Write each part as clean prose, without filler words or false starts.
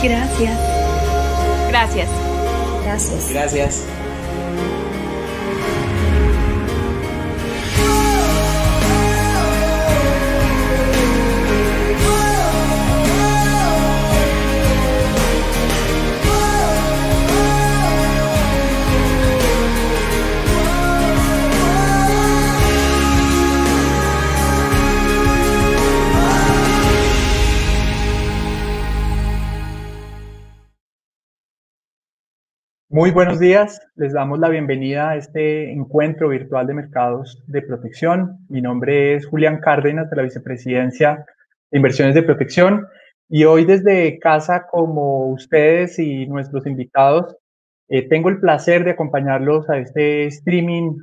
Gracias. Gracias. Gracias. Gracias. Muy buenos días, les damos la bienvenida a este encuentro virtual de mercados de protección. Mi nombre es Julián Cárdenas de la Vicepresidencia de Inversiones de Protección y hoy desde casa, como ustedes y nuestros invitados, tengo el placer de acompañarlos a este streaming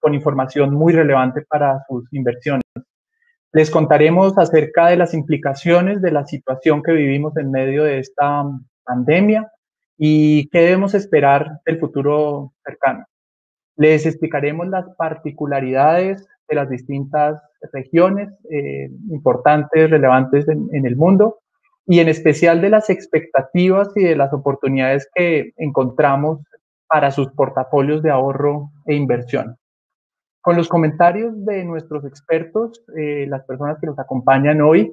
con información muy relevante para sus inversiones. Les contaremos acerca de las implicaciones de la situación que vivimos en medio de esta pandemia y qué debemos esperar del futuro cercano. Les explicaremos las particularidades de las distintas regiones importantes, relevantes en el mundo y en especial de las expectativas y de las oportunidades que encontramos para sus portafolios de ahorro e inversión. Con los comentarios de nuestros expertos, las personas que nos acompañan hoy,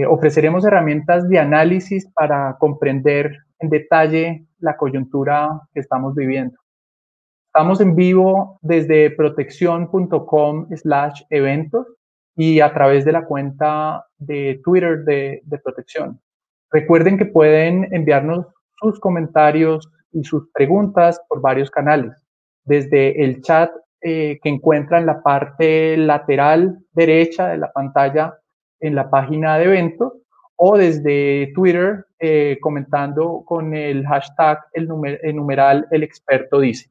ofreceremos herramientas de análisis para comprender en detalle la coyuntura que estamos viviendo. Estamos en vivo desde protección.com/eventos y a través de la cuenta de Twitter de Protección. Recuerden que pueden enviarnos sus comentarios y sus preguntas por varios canales, desde el chat que encuentra en la parte lateral derecha de la pantalla en la página de eventos o desde Twitter comentando con el hashtag, el numeral El Experto Dice.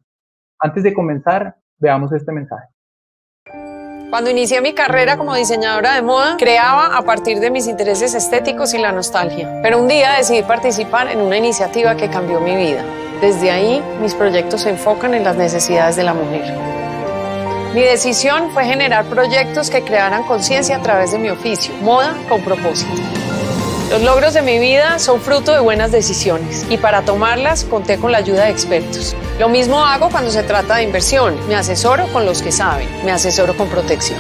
Antes de comenzar, veamos este mensaje. Cuando inicié mi carrera como diseñadora de moda, creaba a partir de mis intereses estéticos y la nostalgia. Pero un día decidí participar en una iniciativa que cambió mi vida. Desde ahí, mis proyectos se enfocan en las necesidades de la mujer. Mi decisión fue generar proyectos que crearan conciencia a través de mi oficio, moda con propósito. Los logros de mi vida son fruto de buenas decisiones y para tomarlas conté con la ayuda de expertos. Lo mismo hago cuando se trata de inversión. Me asesoro con los que saben, me asesoro con Protección.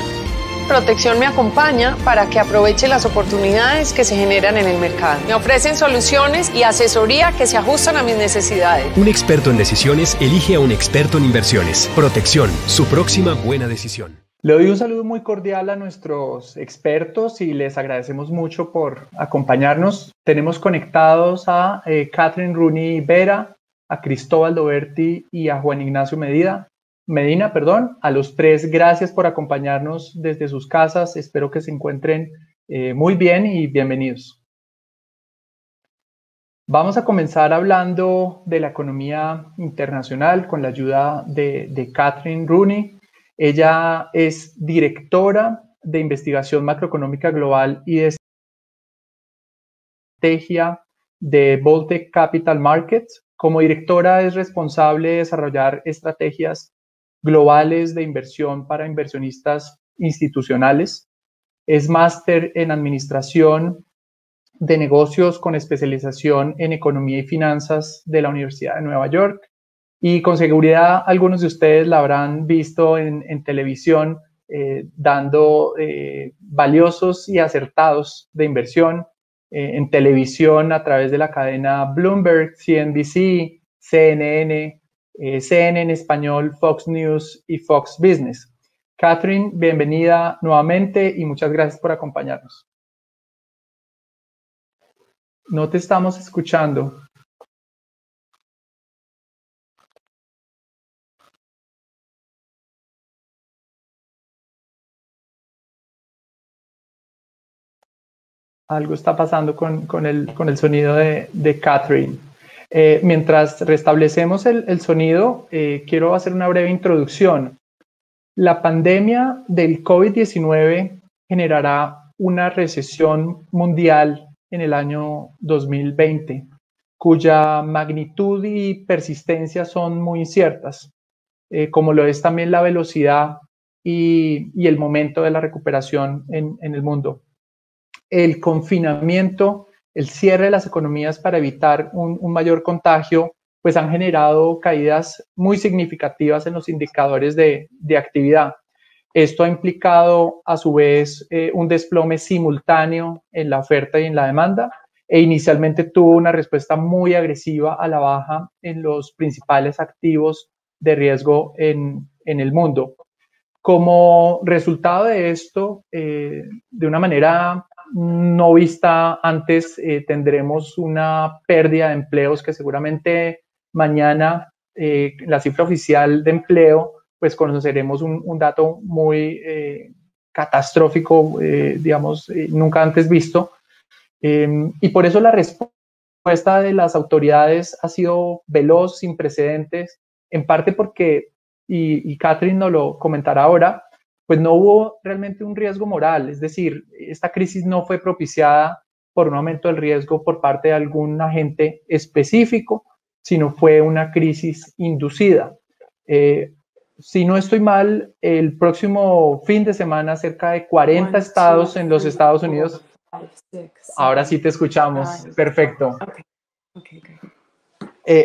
Protección me acompaña para que aproveche las oportunidades que se generan en el mercado. Me ofrecen soluciones y asesoría que se ajustan a mis necesidades. Un experto en decisiones elige a un experto en inversiones. Protección, su próxima buena decisión. Le doy un saludo muy cordial a nuestros expertos y les agradecemos mucho por acompañarnos. Tenemos conectados a Catherine Rooney Vera, a Cristóbal Doberti y a Juan Ignacio Medina. A los tres, gracias por acompañarnos desde sus casas. Espero que se encuentren muy bien y bienvenidos. Vamos a comenzar hablando de la economía internacional con la ayuda de Catherine Rooney. Ella es directora de investigación macroeconómica global y de estrategia de Baltic Capital Markets. Como directora es responsable de desarrollar estrategias globales de inversión para inversionistas institucionales. Es máster en administración de negocios con especialización en economía y finanzas de la Universidad de Nueva York. Y con seguridad algunos de ustedes la habrán visto en televisión dando valiosos y acertados de inversión en televisión a través de la cadena Bloomberg, CNBC, CNN, CNN Español, Fox News y Fox Business. Catherine, bienvenida nuevamente y muchas gracias por acompañarnos. No te estamos escuchando. Algo está pasando con el sonido de Catherine. Mientras restablecemos el sonido, quiero hacer una breve introducción. La pandemia del COVID-19 generará una recesión mundial en el año 2020, cuya magnitud y persistencia son muy inciertas, como lo es también la velocidad y el momento de la recuperación en el mundo. El confinamiento el cierre de las economías para evitar un mayor contagio, pues han generado caídas muy significativas en los indicadores de actividad. Esto ha implicado, a su vez, un desplome simultáneo en la oferta y en la demanda, e inicialmente tuvo una respuesta muy agresiva a la baja en los principales activos de riesgo en el mundo. Como resultado de esto, de una manera no vista antes, tendremos una pérdida de empleos que seguramente mañana, la cifra oficial de empleo, pues conoceremos un dato muy catastrófico, digamos, nunca antes visto. Y por eso la respuesta de las autoridades ha sido veloz, sin precedentes, en parte porque, y Catherine nos lo comentará ahora, pues no hubo realmente un riesgo moral, es decir, esta crisis no fue propiciada por un aumento del riesgo por parte de algún agente específico, sino fue una crisis inducida. Si no estoy mal, el próximo fin de semana cerca de 40 estados en los Estados Unidos. Ahora sí te escuchamos. Perfecto.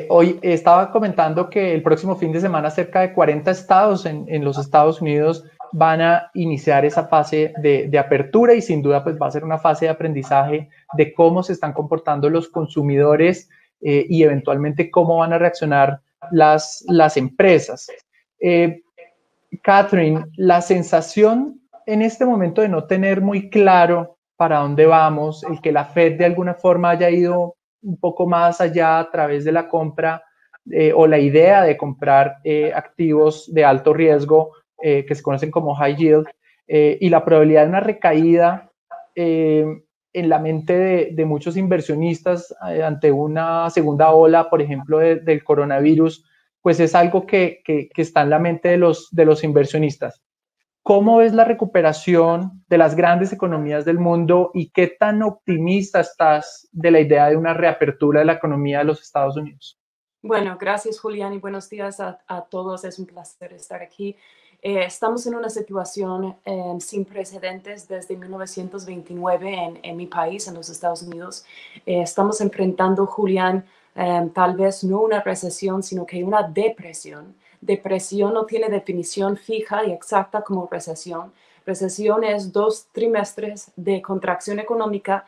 Hoy estaba comentando que el próximo fin de semana cerca de 40 estados en los Estados Unidos van a iniciar esa fase de apertura, y sin duda pues va a ser una fase de aprendizaje de cómo se están comportando los consumidores y eventualmente cómo van a reaccionar las empresas. Catherine, la sensación en este momento de no tener muy claro para dónde vamos, el que la Fed de alguna forma haya ido un poco más allá a través de la compra o la idea de comprar activos de alto riesgo que se conocen como high yield, y la probabilidad de una recaída en la mente de muchos inversionistas ante una segunda ola, por ejemplo, del coronavirus, pues es algo que está en la mente de los inversionistas. ¿Cómo ves la recuperación de las grandes economías del mundo y qué tan optimista estás de la idea de una reapertura de la economía de los Estados Unidos? Bueno, gracias Julián y buenos días a todos. Es un placer estar aquí. Estamos en una situación sin precedentes desde 1929 en mi país, en los Estados Unidos. Estamos enfrentando, Julián, tal vez no una recesión, sino que una depresión. Depresión no tiene definición fija y exacta como recesión. Recesión es 2 trimestres de contracción económica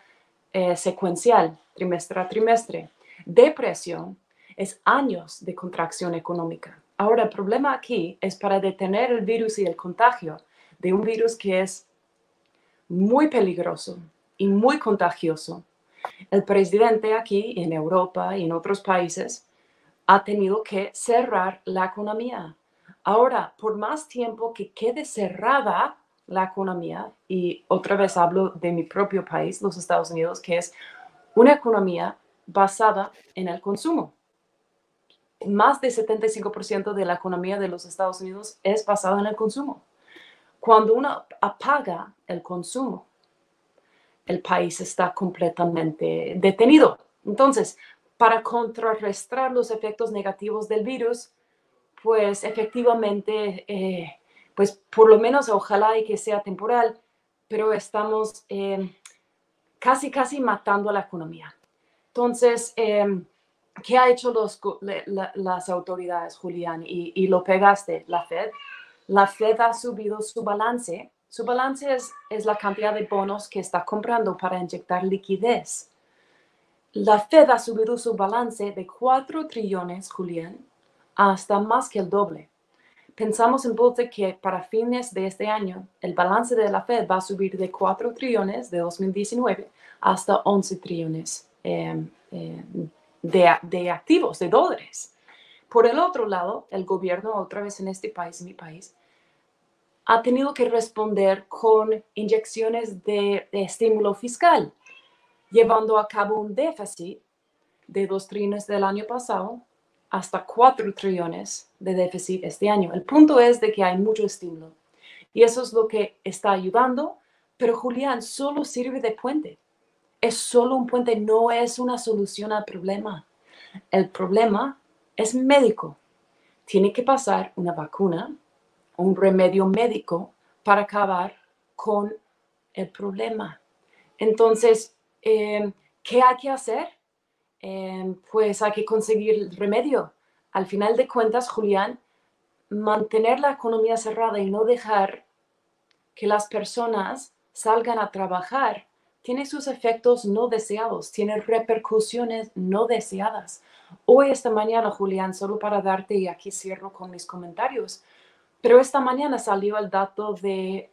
secuencial, trimestre a trimestre. Depresión es años de contracción económica. Ahora, el problema aquí es para detener el virus y el contagio de un virus que es muy peligroso y muy contagioso. El presidente aquí en Europa y en otros países ha tenido que cerrar la economía. Ahora, por más tiempo que quede cerrada la economía, y otra vez hablo de mi propio país, los Estados Unidos, que es una economía basada en el consumo. Más del 75% de la economía de los Estados Unidos es basada en el consumo. Cuando uno apaga el consumo, el país está completamente detenido. Entonces, para contrarrestar los efectos negativos del virus, pues efectivamente, pues por lo menos ojalá y que sea temporal, pero estamos casi matando a la economía. Entonces, ¿qué ha hecho las autoridades, Julián? Y lo pegaste, la Fed. La Fed ha subido su balance. Su balance es la cantidad de bonos que está comprando para inyectar liquidez. La Fed ha subido su balance de 4 trillones, Julián, hasta más que el doble. Pensamos en Bolsa que para fines de este año, el balance de la Fed va a subir de 4 trillones de 2019 hasta 11 trillones de activos, de dólares. Por el otro lado, el gobierno, otra vez en este país, en mi país, ha tenido que responder con inyecciones de estímulo fiscal, llevando a cabo un déficit de 2 trillones del año pasado hasta 4 trillones de déficit este año. El punto es de que hay mucho estímulo y eso es lo que está ayudando, pero Julián, solo sirve de puente. Es solo un puente, no es una solución al problema. El problema es médico. Tiene que pasar una vacuna, un remedio médico para acabar con el problema. Entonces, ¿qué ¿Qué hay que hacer? Pues hay que conseguir el remedio. Al final de cuentas, Julián, mantener la economía cerrada y no dejar que las personas salgan a trabajar tiene sus efectos no deseados, tiene repercusiones no deseadas. Hoy, esta mañana, Julián, solo para darte, y aquí cierro con mis comentarios, pero esta mañana salió el dato de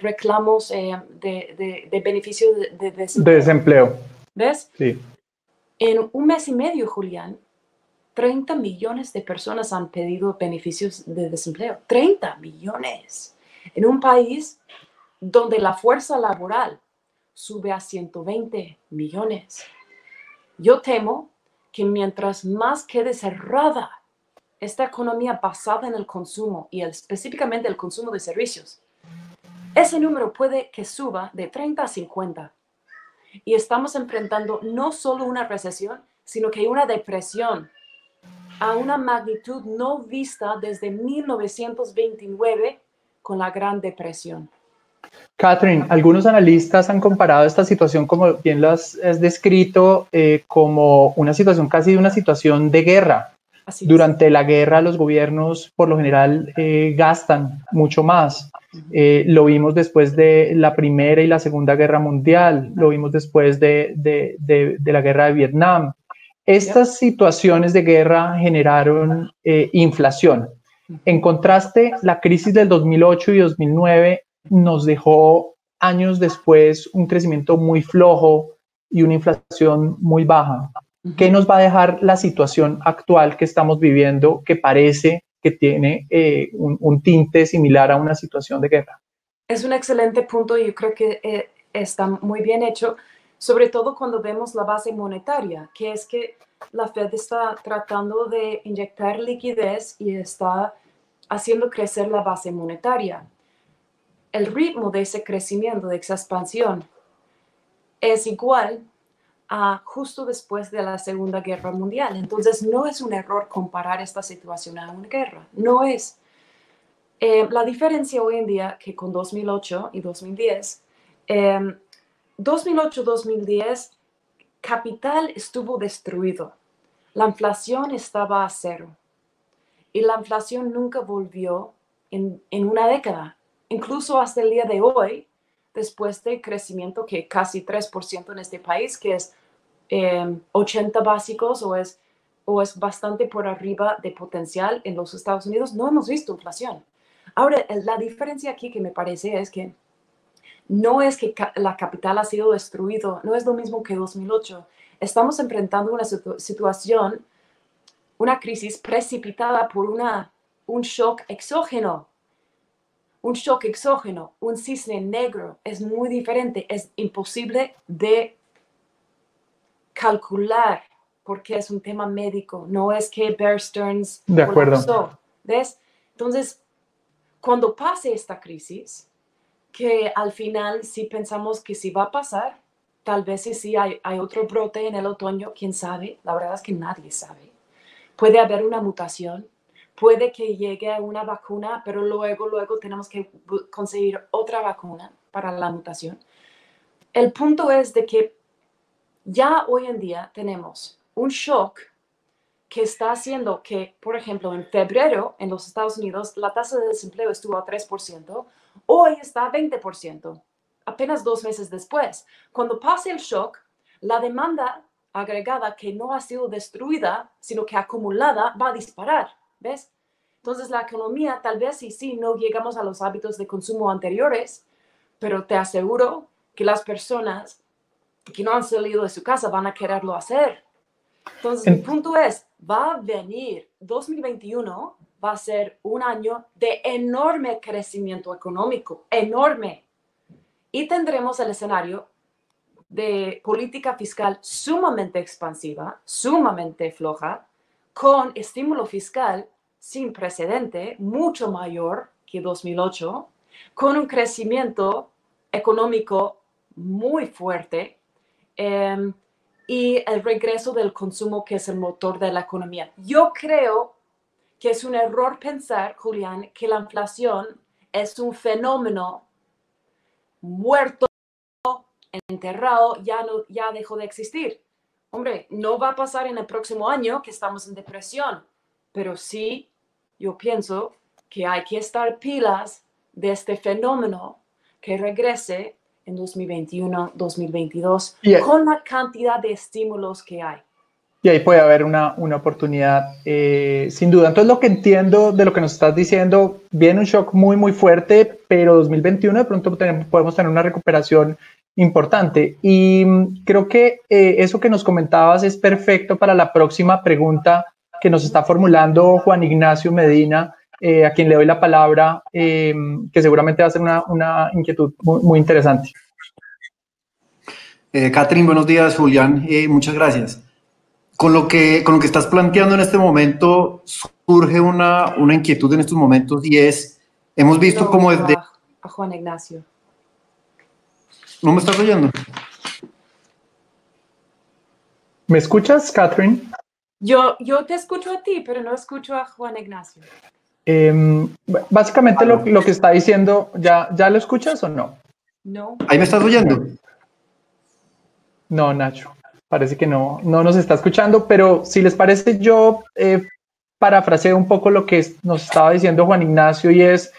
reclamos de beneficio de desempleo. De desempleo. ¿Ves? Sí. En un mes y medio, Julián, 30 millones de personas han pedido beneficios de desempleo. 30 millones. En un país donde la fuerza laboral sube a 120 millones. Yo temo que mientras más quede cerrada esta economía basada en el consumo y específicamente el consumo de servicios, ese número puede que suba de 30 a 50. Y estamos enfrentando no solo una recesión, sino que una depresión a una magnitud no vista desde 1929 con la Gran Depresión. Catherine, algunos analistas han comparado esta situación, como bien lo has descrito, como una situación, casi una situación de guerra. Durante la guerra los gobiernos por lo general gastan mucho más. Lo vimos después de la Primera y la Segunda Guerra Mundial, lo vimos después de la Guerra de Vietnam. Estas situaciones de guerra generaron inflación. En contraste, la crisis del 2008 y 2009 nos dejó años después un crecimiento muy flojo y una inflación muy baja. ¿Qué nos va a dejar la situación actual que estamos viviendo, que parece que tiene un tinte similar a una situación de guerra? Es un excelente punto y yo creo que está muy bien hecho, sobre todo cuando vemos la base monetaria, que es que la Fed está tratando de inyectar liquidez y está haciendo crecer la base monetaria. El ritmo de ese crecimiento, de esa expansión, es igual a justo después de la Segunda Guerra Mundial. Entonces, no es un error comparar esta situación a una guerra. No es. La diferencia hoy en día que con 2008 y 2010, 2008-2010, capital estuvo destruido. La inflación estaba a cero. Y la inflación nunca volvió en una década. Incluso hasta el día de hoy, después del crecimiento que casi 3% en este país, que es 80 básicos o es bastante por arriba de potencial en los Estados Unidos, no hemos visto inflación. Ahora, la diferencia aquí que me parece es que no es que la capital ha sido destruido, no es lo mismo que 2008. Estamos enfrentando una situación, una crisis precipitada por un shock exógeno. Un shock exógeno, un cisne negro, es muy diferente, es imposible de calcular porque es un tema médico, no es que Bear Stearns de acuerdo. Colapsó, ¿ves? Entonces, cuando pase esta crisis, que al final sí pensamos que sí va a pasar, tal vez sí hay otro brote en el otoño, quién sabe, la verdad es que nadie sabe. Puede haber una mutación, puede que llegue una vacuna, pero luego tenemos que conseguir otra vacuna para la mutación. El punto es de que ya hoy en día tenemos un shock que está haciendo que, por ejemplo, en febrero en los Estados Unidos la tasa de desempleo estuvo a 3%, hoy está a 20%, apenas 2 meses después. Cuando pase el shock, la demanda agregada que no ha sido destruida, sino que acumulada, va a disparar, ¿ves? Entonces la economía, tal vez sí, no llegamos a los hábitos de consumo anteriores, pero te aseguro que las personas que no han salido de su casa van a quererlo hacer. Entonces, mi punto es, va a venir 2021, va a ser un año de enorme crecimiento económico, enorme. Y tendremos el escenario de política fiscal sumamente expansiva, sumamente floja, con estímulo fiscal sin precedente, mucho mayor que 2008, con un crecimiento económico muy fuerte, y el regreso del consumo, que es el motor de la economía. Yo creo que es un error pensar, Julián, que la inflación es un fenómeno muerto enterrado, ya dejó de existir. Hombre, no va a pasar en el próximo año que estamos en depresión, pero sí, yo pienso que hay que estar pilas de este fenómeno que regrese en 2021, 2022, con la cantidad de estímulos que hay. Y ahí puede haber una oportunidad, sin duda. Entonces, lo que entiendo de lo que nos estás diciendo, viene un shock muy, muy fuerte, pero 2021 de pronto podemos tener una recuperación importante. Y creo que eso que nos comentabas es perfecto para la próxima pregunta que nos está formulando Juan Ignacio Medina, a quien le doy la palabra, que seguramente va a ser una inquietud muy, muy interesante. Catherine, buenos días. Julián, muchas gracias. Con lo que estás planteando en este momento, surge una inquietud en estos momentos y es, hemos visto cómo desde... A Juan Ignacio. ¿No me estás oyendo? ¿Me escuchas, Catherine? Yo te escucho a ti, pero no escucho a Juan Ignacio. Básicamente lo que está diciendo, ¿ya lo escuchas o no? No. ¿Ahí me estás oyendo? No, Nacho. Parece que no nos está escuchando, pero si les parece, yo parafraseo un poco lo que nos estaba diciendo Juan Ignacio, y es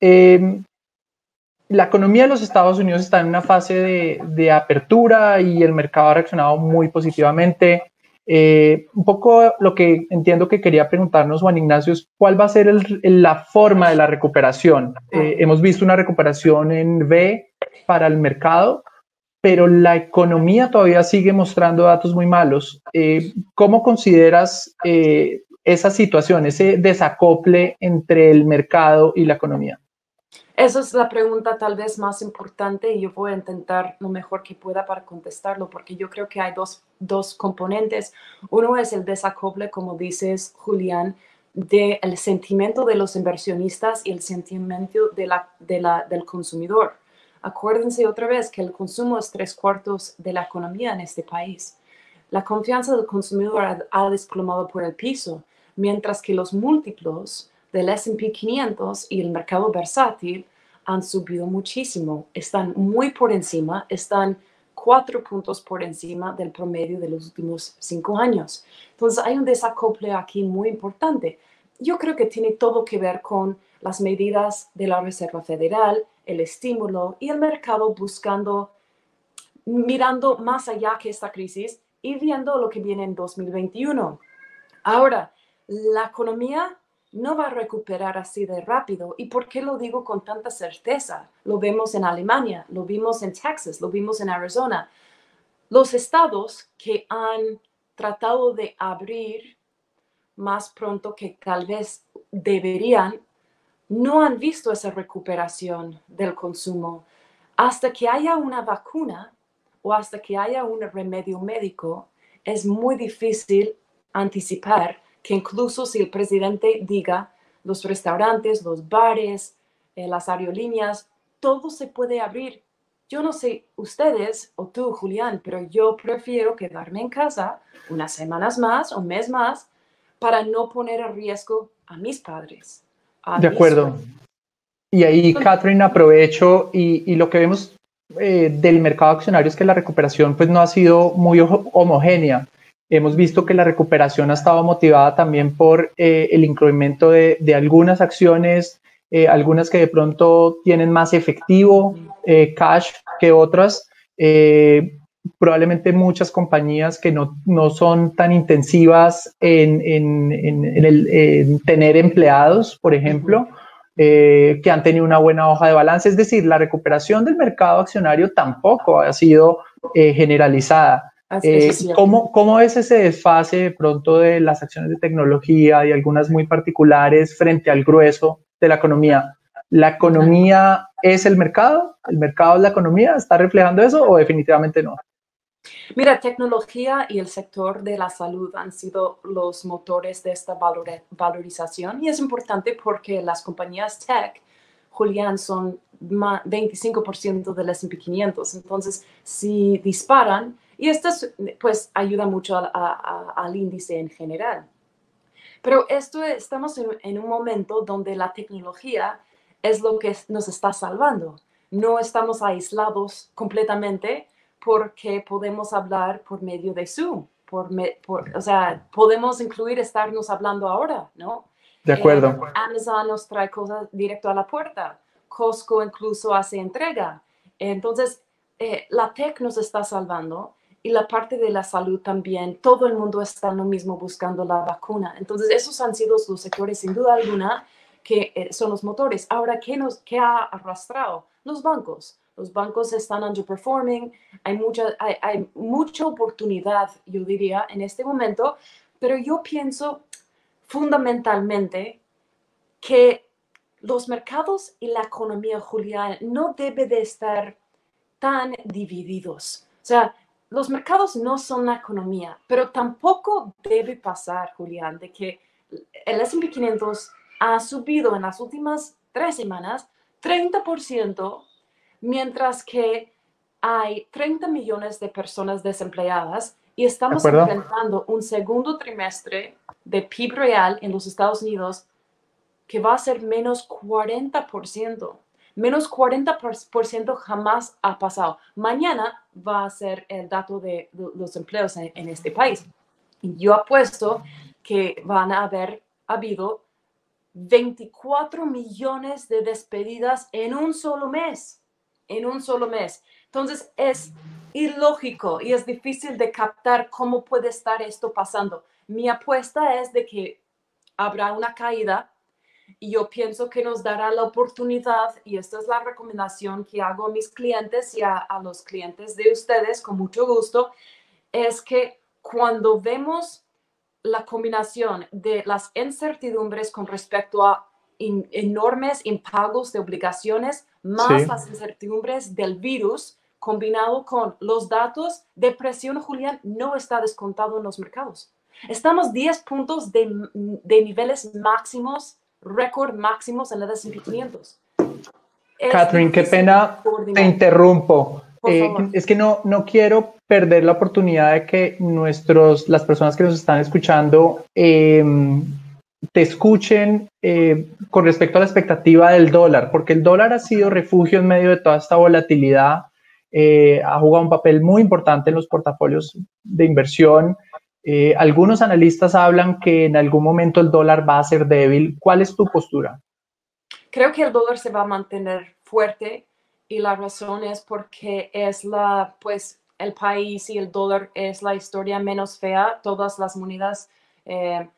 la economía de los Estados Unidos está en una fase de apertura y el mercado ha reaccionado muy positivamente. Un poco lo que entiendo que quería preguntarnos Juan Ignacio es cuál va a ser la forma de la recuperación. Hemos visto una recuperación en V para el mercado, pero la economía todavía sigue mostrando datos muy malos. ¿Cómo consideras esa situación, ese desacople entre el mercado y la economía? Esa es la pregunta tal vez más importante y yo voy a intentar lo mejor que pueda para contestarlo, porque yo creo que hay dos componentes. Uno es el desacople, como dices, Julián, del sentimiento de los inversionistas y el sentimiento del consumidor. Acuérdense otra vez que el consumo es 3/4 de la economía en este país. La confianza del consumidor ha desplomado por el piso, mientras que los múltiplos del S&P 500 y el mercado versátil han subido muchísimo. Están muy por encima, están 4 puntos por encima del promedio de los últimos 5 años. Entonces hay un desacople aquí muy importante. Yo creo que tiene todo que ver con las medidas de la Reserva Federal, el estímulo y el mercado mirando más allá que esta crisis y viendo lo que viene en 2021. Ahora, la economía no va a recuperar así de rápido. ¿Y por qué lo digo con tanta certeza? Lo vemos en Alemania, lo vimos en Texas, lo vimos en Arizona. Los estados que han tratado de abrir más pronto que tal vez deberían, no han visto esa recuperación del consumo. Hasta que haya una vacuna o hasta que haya un remedio médico, es muy difícil anticipar que incluso si el presidente diga los restaurantes, los bares, las aerolíneas, todo se puede abrir. Yo no sé ustedes o tú, Julián, pero yo prefiero quedarme en casa unas semanas más, un mes más, para no poner en riesgo a mis padres. De acuerdo. Y ahí, Catherine, aprovecho y lo que vemos del mercado accionario es que la recuperación pues no ha sido muy homogénea. Hemos visto que la recuperación ha estado motivada también por el incremento de algunas acciones, algunas que de pronto tienen más efectivo, cash que otras. Probablemente muchas compañías que no son tan intensivas en tener empleados, por ejemplo, que han tenido una buena hoja de balance. Es decir, la recuperación del mercado accionario tampoco ha sido generalizada. ¿Cómo es ese desfase de pronto de las acciones de tecnología y algunas muy particulares frente al grueso de la economía? ¿La economía es el mercado? ¿El mercado es la economía? ¿Está reflejando eso o definitivamente no? Mira, tecnología y el sector de la salud han sido los motores de esta valorización y es importante porque las compañías tech, Julián, son 25% del S&P 500. Entonces, si disparan, y esto pues ayuda mucho al índice en general. Pero estamos en un momento donde la tecnología es lo que nos está salvando. no estamos aislados completamente porque podemos hablar por medio de Zoom. O sea, podemos incluir estarnos hablando ahora, ¿no? De acuerdo. Amazon nos trae cosas directo a la puerta. Costco incluso hace entrega. Entonces, la tech nos está salvando y la parte de la salud también. Todo el mundo está en lo mismo buscando la vacuna. Entonces, esos han sido los sectores, sin duda alguna, que son los motores. Ahora, ¿qué ha arrastrado? Los bancos. Los bancos están underperforming, hay mucha oportunidad, yo diría, en este momento, pero yo pienso fundamentalmente que los mercados y la economía, Julián, no deben de estar tan divididos. O sea, los mercados no son la economía, pero tampoco debe pasar, Julián, de que el S&P 500 ha subido en las últimas 3 semanas 30%, mientras que hay 30 millones de personas desempleadas y estamos enfrentando un segundo trimestre de PIB real en los Estados Unidos que va a ser menos 40%. Menos 40% jamás ha pasado. Mañana va a ser el dato de los empleos en este país. Yo apuesto que van a haber habido 24 millones de despedidas en un solo mes. En un solo mes. Entonces es ilógico y es difícil de captar cómo puede estar esto pasando. Mi apuesta es de que habrá una caída y yo pienso que nos dará la oportunidad, y esta es la recomendación que hago a mis clientes y a los clientes de ustedes con mucho gusto, es que cuando vemos la combinación de las incertidumbres con respecto a enormes impagos de obligaciones, más las incertidumbres del virus, combinado con los datos de presión, Julián, no está descontado en los mercados. Estamos 10 puntos de niveles máximos, récord máximos en el S&P 500. Catherine, qué pena, te interrumpo. Es que no quiero perder la oportunidad de que las personas que nos están escuchando te escuchen con respecto a la expectativa del dólar, porque el dólar ha sido refugio en medio de toda esta volatilidad, ha jugado un papel muy importante en los portafolios de inversión. Algunos analistas hablan que en algún momento el dólar va a ser débil. ¿Cuál es tu postura? Creo que el dólar se va a mantener fuerte y la razón es porque es el país y el dólar es la historia menos fea. Todas las monedas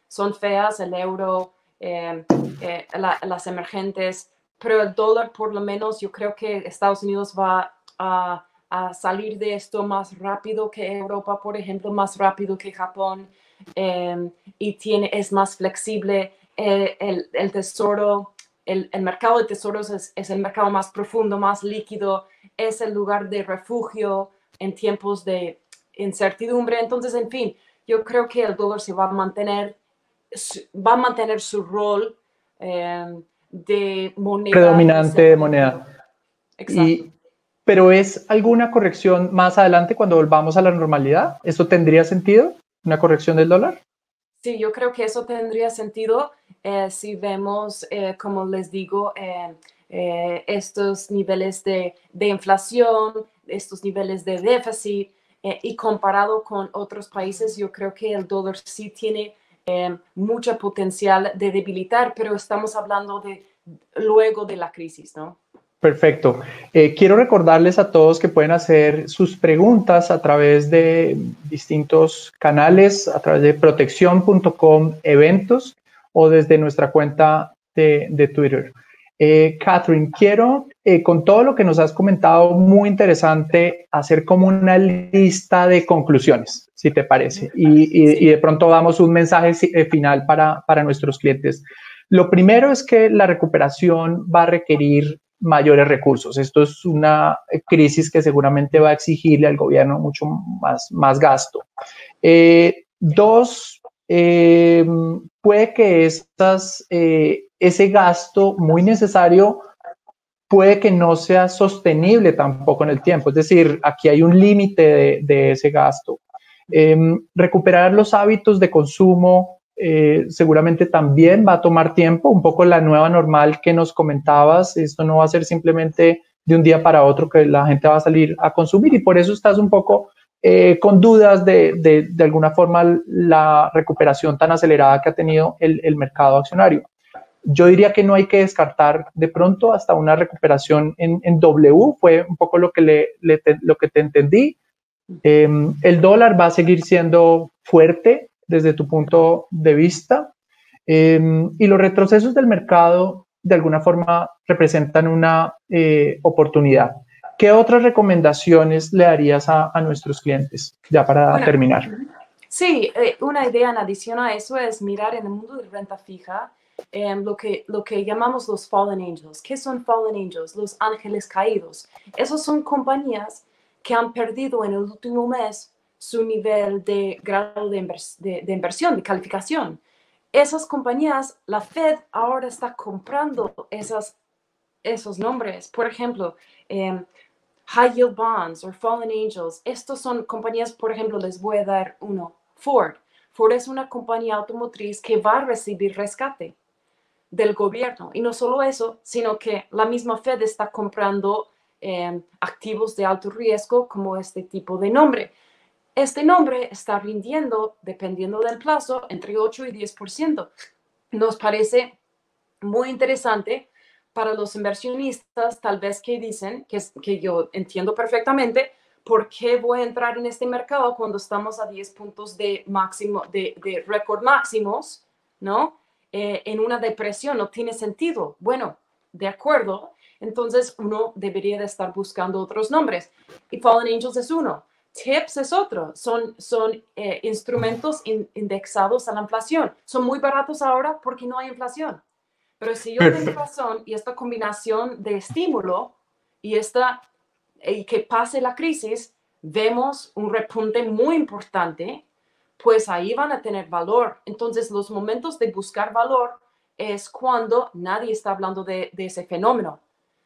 son feas, el euro, las emergentes, pero el dólar por lo menos yo creo que Estados Unidos va a salir de esto más rápido que Europa, por ejemplo, más rápido que Japón, y es más flexible. El tesoro, el mercado de tesoros es el mercado más profundo, más líquido, es el lugar de refugio en tiempos de incertidumbre. Entonces, en fin, yo creo que el dólar se va a mantener su rol de moneda. Predominante de moneda. Exacto. ¿Pero es alguna corrección más adelante cuando volvamos a la normalidad? ¿Eso tendría sentido? ¿Una corrección del dólar? Sí, yo creo que eso tendría sentido si vemos, como les digo, estos niveles de inflación, estos niveles de déficit, y comparado con otros países, yo creo que el dólar sí tiene mucho potencial de debilitar, pero estamos hablando de luego de la crisis, ¿no? Perfecto. Quiero recordarles a todos que pueden hacer sus preguntas a través de distintos canales, a través de protección.com eventos o desde nuestra cuenta de Twitter. Catherine, quiero, con todo lo que nos has comentado, muy interesante, hacer como una lista de conclusiones, si te parece, y de pronto damos un mensaje final para nuestros clientes. Lo primero es que la recuperación va a requerir mayores recursos. Esto es una crisis que seguramente va a exigirle al gobierno mucho más gasto. Dos, puede que ese gasto muy necesario puede que no sea sostenible tampoco en el tiempo. Es decir, aquí hay un límite de ese gasto. Recuperar los hábitos de consumo seguramente también va a tomar tiempo, un poco la nueva normal que nos comentabas. Esto no va a ser simplemente de un día para otro que la gente va a salir a consumir, y por eso estás un poco con dudas de alguna forma la recuperación tan acelerada que ha tenido el mercado accionario. Yo diría que no hay que descartar de pronto hasta una recuperación en W, fue un poco lo que, lo que te entendí. El dólar va a seguir siendo fuerte desde tu punto de vista, y los retrocesos del mercado de alguna forma representan una oportunidad. ¿Qué otras recomendaciones le darías a nuestros clientes ya para terminar? Sí, una idea en adición a eso es mirar en el mundo de renta fija lo que llamamos los fallen angels. ¿Qué son fallen angels? Los ángeles caídos. Esos son compañías que han perdido en el último mes su nivel de grado de inversión, de calificación. Esas compañías, la Fed ahora está comprando esos nombres. Por ejemplo, high yield bonds o fallen angels. Estos son compañías, por ejemplo, les voy a dar uno. Ford. Ford es una compañía automotriz que va a recibir rescate del gobierno. Y no solo eso, sino que la misma Fed está comprando activos de alto riesgo como este tipo de nombre. Este nombre está rindiendo, dependiendo del plazo, entre 8 y 10%. Nos parece muy interesante para los inversionistas, tal vez que dicen, que yo entiendo perfectamente, ¿por qué voy a entrar en este mercado cuando estamos a 10 puntos de máximo, de récord máximos, ¿no? En una depresión, no tiene sentido. Bueno, de acuerdo, entonces uno debería de estar buscando otros nombres. Y Fallen Angels es uno. TIPS es otro. Son instrumentos indexados a la inflación. Son muy baratos ahora porque no hay inflación. Pero si yo tengo razón y esta combinación de estímulo y que pase la crisis, vemos un repunte muy importante, pues ahí van a tener valor. Entonces, los momentos de buscar valor es cuando nadie está hablando de ese fenómeno.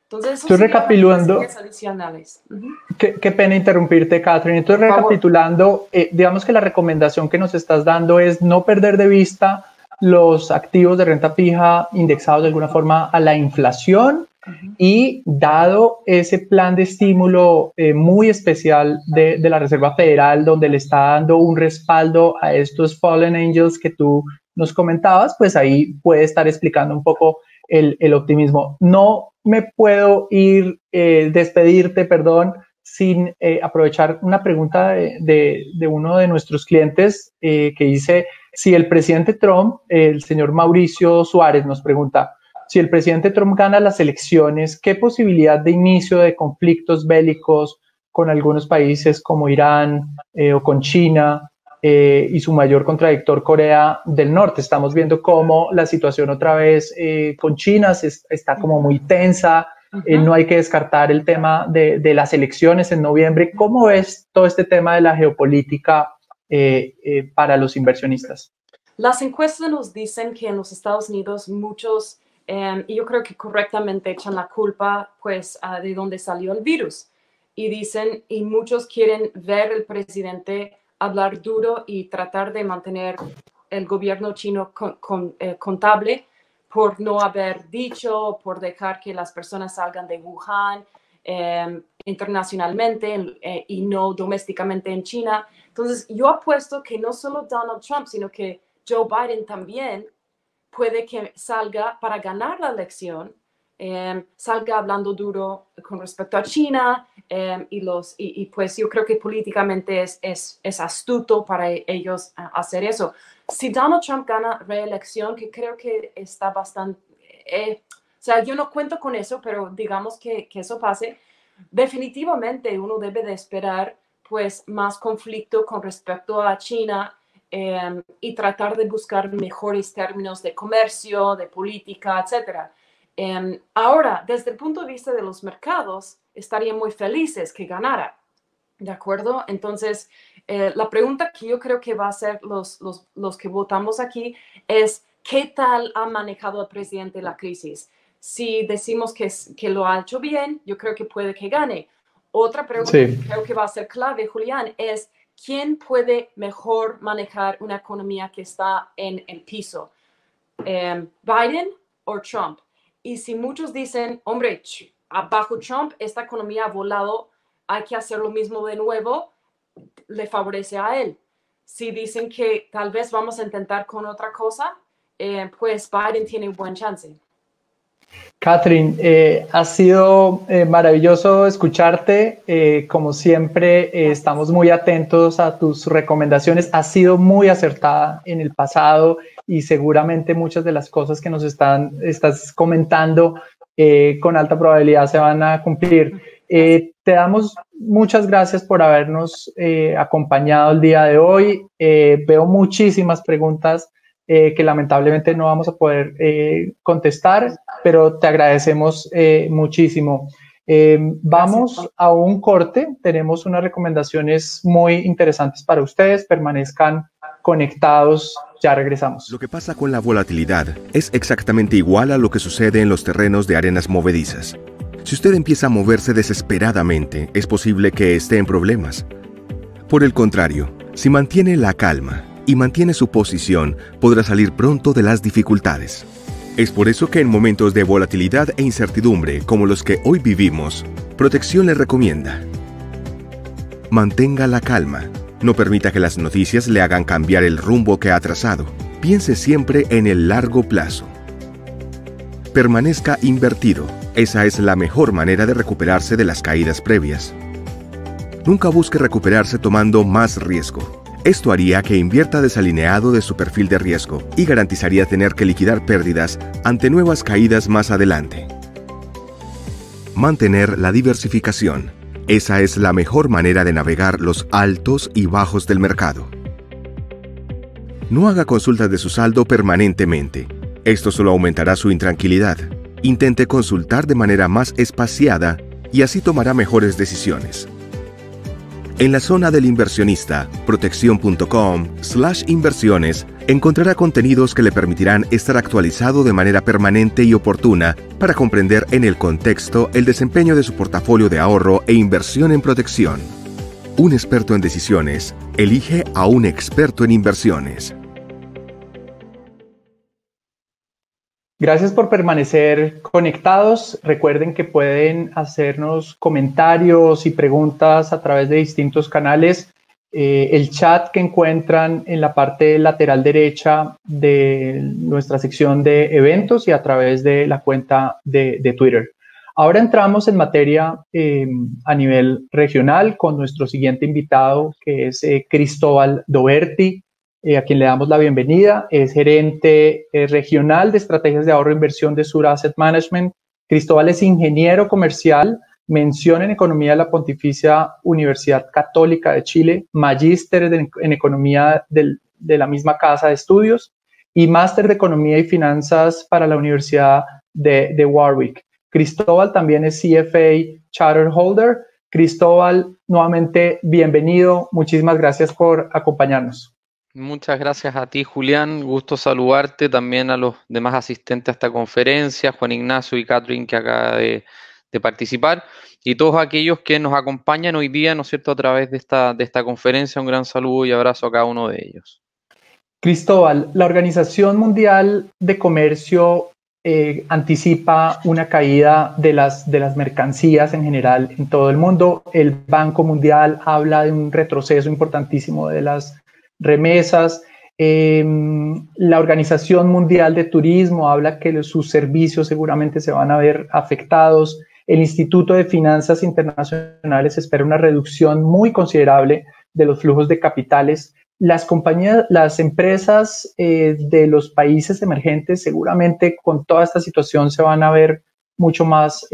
Entonces, eso estoy recapitulando. Adicionales. Qué pena interrumpirte, Catherine. Entonces, recapitulando, digamos que la recomendación que nos estás dando es no perder de vista los activos de renta fija indexados de alguna forma a la inflación, y dado ese plan de estímulo muy especial de la Reserva Federal, donde le está dando un respaldo a estos fallen angels que tú nos comentabas, pues ahí puede estar explicando un poco el optimismo. No me puedo despedirte, perdón, sin aprovechar una pregunta de uno de nuestros clientes que dice: si el presidente Trump, el señor Mauricio Suárez nos pregunta, si el presidente Trump gana las elecciones, ¿qué posibilidad de inicio de conflictos bélicos con algunos países como Irán o con China y su mayor contradictor Corea del Norte? Estamos viendo cómo la situación otra vez con China está como muy tensa. No hay que descartar el tema de las elecciones en noviembre. ¿Cómo ves todo este tema de la geopolítica para los inversionistas? Las encuestas nos dicen que en los Estados Unidos muchos, y yo creo que correctamente, echan la culpa pues de dónde salió el virus. Y dicen, y muchos quieren ver al presidente hablar duro y tratar de mantener el gobierno chino contable por no haber dicho, por dejar que las personas salgan de Wuhan internacionalmente y no domésticamente en China. Entonces, yo apuesto que no solo Donald Trump, sino que Joe Biden también puede que salga para ganar la elección, salga hablando duro con respecto a China, y pues yo creo que políticamente es astuto para ellos hacer eso. Si Donald Trump gana reelección, que creo que está bastante, o sea, yo no cuento con eso, pero digamos que eso pase, definitivamente uno debe de esperar pues más conflicto con respecto a China, y tratar de buscar mejores términos de comercio, de política, etc. Ahora, desde el punto de vista de los mercados, estarían muy felices que ganara, ¿de acuerdo? Entonces, la pregunta que yo creo que va a hacer los que votamos aquí es, ¿qué tal ha manejado el presidente la crisis? Si decimos que lo ha hecho bien, yo creo que puede que gane. Otra pregunta que creo que va a ser clave, Julián, es ¿quién puede mejor manejar una economía que está en el piso? ¿Biden o Trump? Y si muchos dicen, hombre, bajo Trump esta economía ha volado, hay que hacer lo mismo de nuevo, le favorece a él. Si dicen que tal vez vamos a intentar con otra cosa, pues Biden tiene un buen chance. Catherine, ha sido maravilloso escucharte. Como siempre, estamos muy atentos a tus recomendaciones. Has sido muy acertada en el pasado y seguramente muchas de las cosas que nos estás comentando con alta probabilidad se van a cumplir. Te damos muchas gracias por habernos acompañado el día de hoy. Veo muchísimas preguntas que lamentablemente no vamos a poder contestar, pero te agradecemos muchísimo. Vamos a un corte, tenemos unas recomendaciones muy interesantes para ustedes, permanezcan conectados, ya regresamos. Lo que pasa con la volatilidad es exactamente igual a lo que sucede en los terrenos de arenas movedizas. Si usted empieza a moverse desesperadamente, es posible que esté en problemas. Por el contrario, si mantiene la calma y mantiene su posición, podrá salir pronto de las dificultades. Es por eso que en momentos de volatilidad e incertidumbre como los que hoy vivimos, Protección le recomienda: mantenga la calma, no permita que las noticias le hagan cambiar el rumbo que ha trazado, piense siempre en el largo plazo. Permanezca invertido, esa es la mejor manera de recuperarse de las caídas previas. Nunca busque recuperarse tomando más riesgo. Esto haría que invierta desalineado de su perfil de riesgo y garantizaría tener que liquidar pérdidas ante nuevas caídas más adelante. Mantener la diversificación. Esa es la mejor manera de navegar los altos y bajos del mercado. No haga consultas de su saldo permanentemente. Esto solo aumentará su intranquilidad. Intente consultar de manera más espaciada y así tomará mejores decisiones. En la zona del inversionista, protección.com/inversiones, encontrará contenidos que le permitirán estar actualizado de manera permanente y oportuna para comprender en el contexto el desempeño de su portafolio de ahorro e inversión en protección. Un experto en decisiones elige a un experto en inversiones. Gracias por permanecer conectados. Recuerden que pueden hacernos comentarios y preguntas a través de distintos canales. El chat que encuentran en la parte lateral derecha de nuestra sección de eventos y a través de la cuenta de Twitter. Ahora entramos en materia a nivel regional con nuestro siguiente invitado, que es Cristóbal Doberti, a quien le damos la bienvenida. Es gerente regional de estrategias de ahorro e inversión de Sur Asset Management. Cristóbal es ingeniero comercial, mención en economía de la Pontificia Universidad Católica de Chile, magíster en economía de la misma casa de estudios y máster de economía y finanzas para la Universidad de Warwick. Cristóbal también es CFA Charter Holder. Cristóbal, nuevamente bienvenido. Muchísimas gracias por acompañarnos. Muchas gracias a ti, Julián. Gusto saludarte, también a los demás asistentes a esta conferencia, Juan Ignacio y Catherine, que acaba de participar, y todos aquellos que nos acompañan hoy día, ¿no es cierto?, a través de esta conferencia. Un gran saludo y abrazo a cada uno de ellos. Cristóbal, la Organización Mundial de Comercio anticipa una caída de las mercancías en general en todo el mundo. El Banco Mundial habla de un retroceso importantísimo de las remesas. La Organización Mundial de Turismo habla que sus servicios seguramente se van a ver afectados. El Instituto de Finanzas Internacionales espera una reducción muy considerable de los flujos de capitales. Las empresas de los países emergentes seguramente con toda esta situación se van a ver mucho más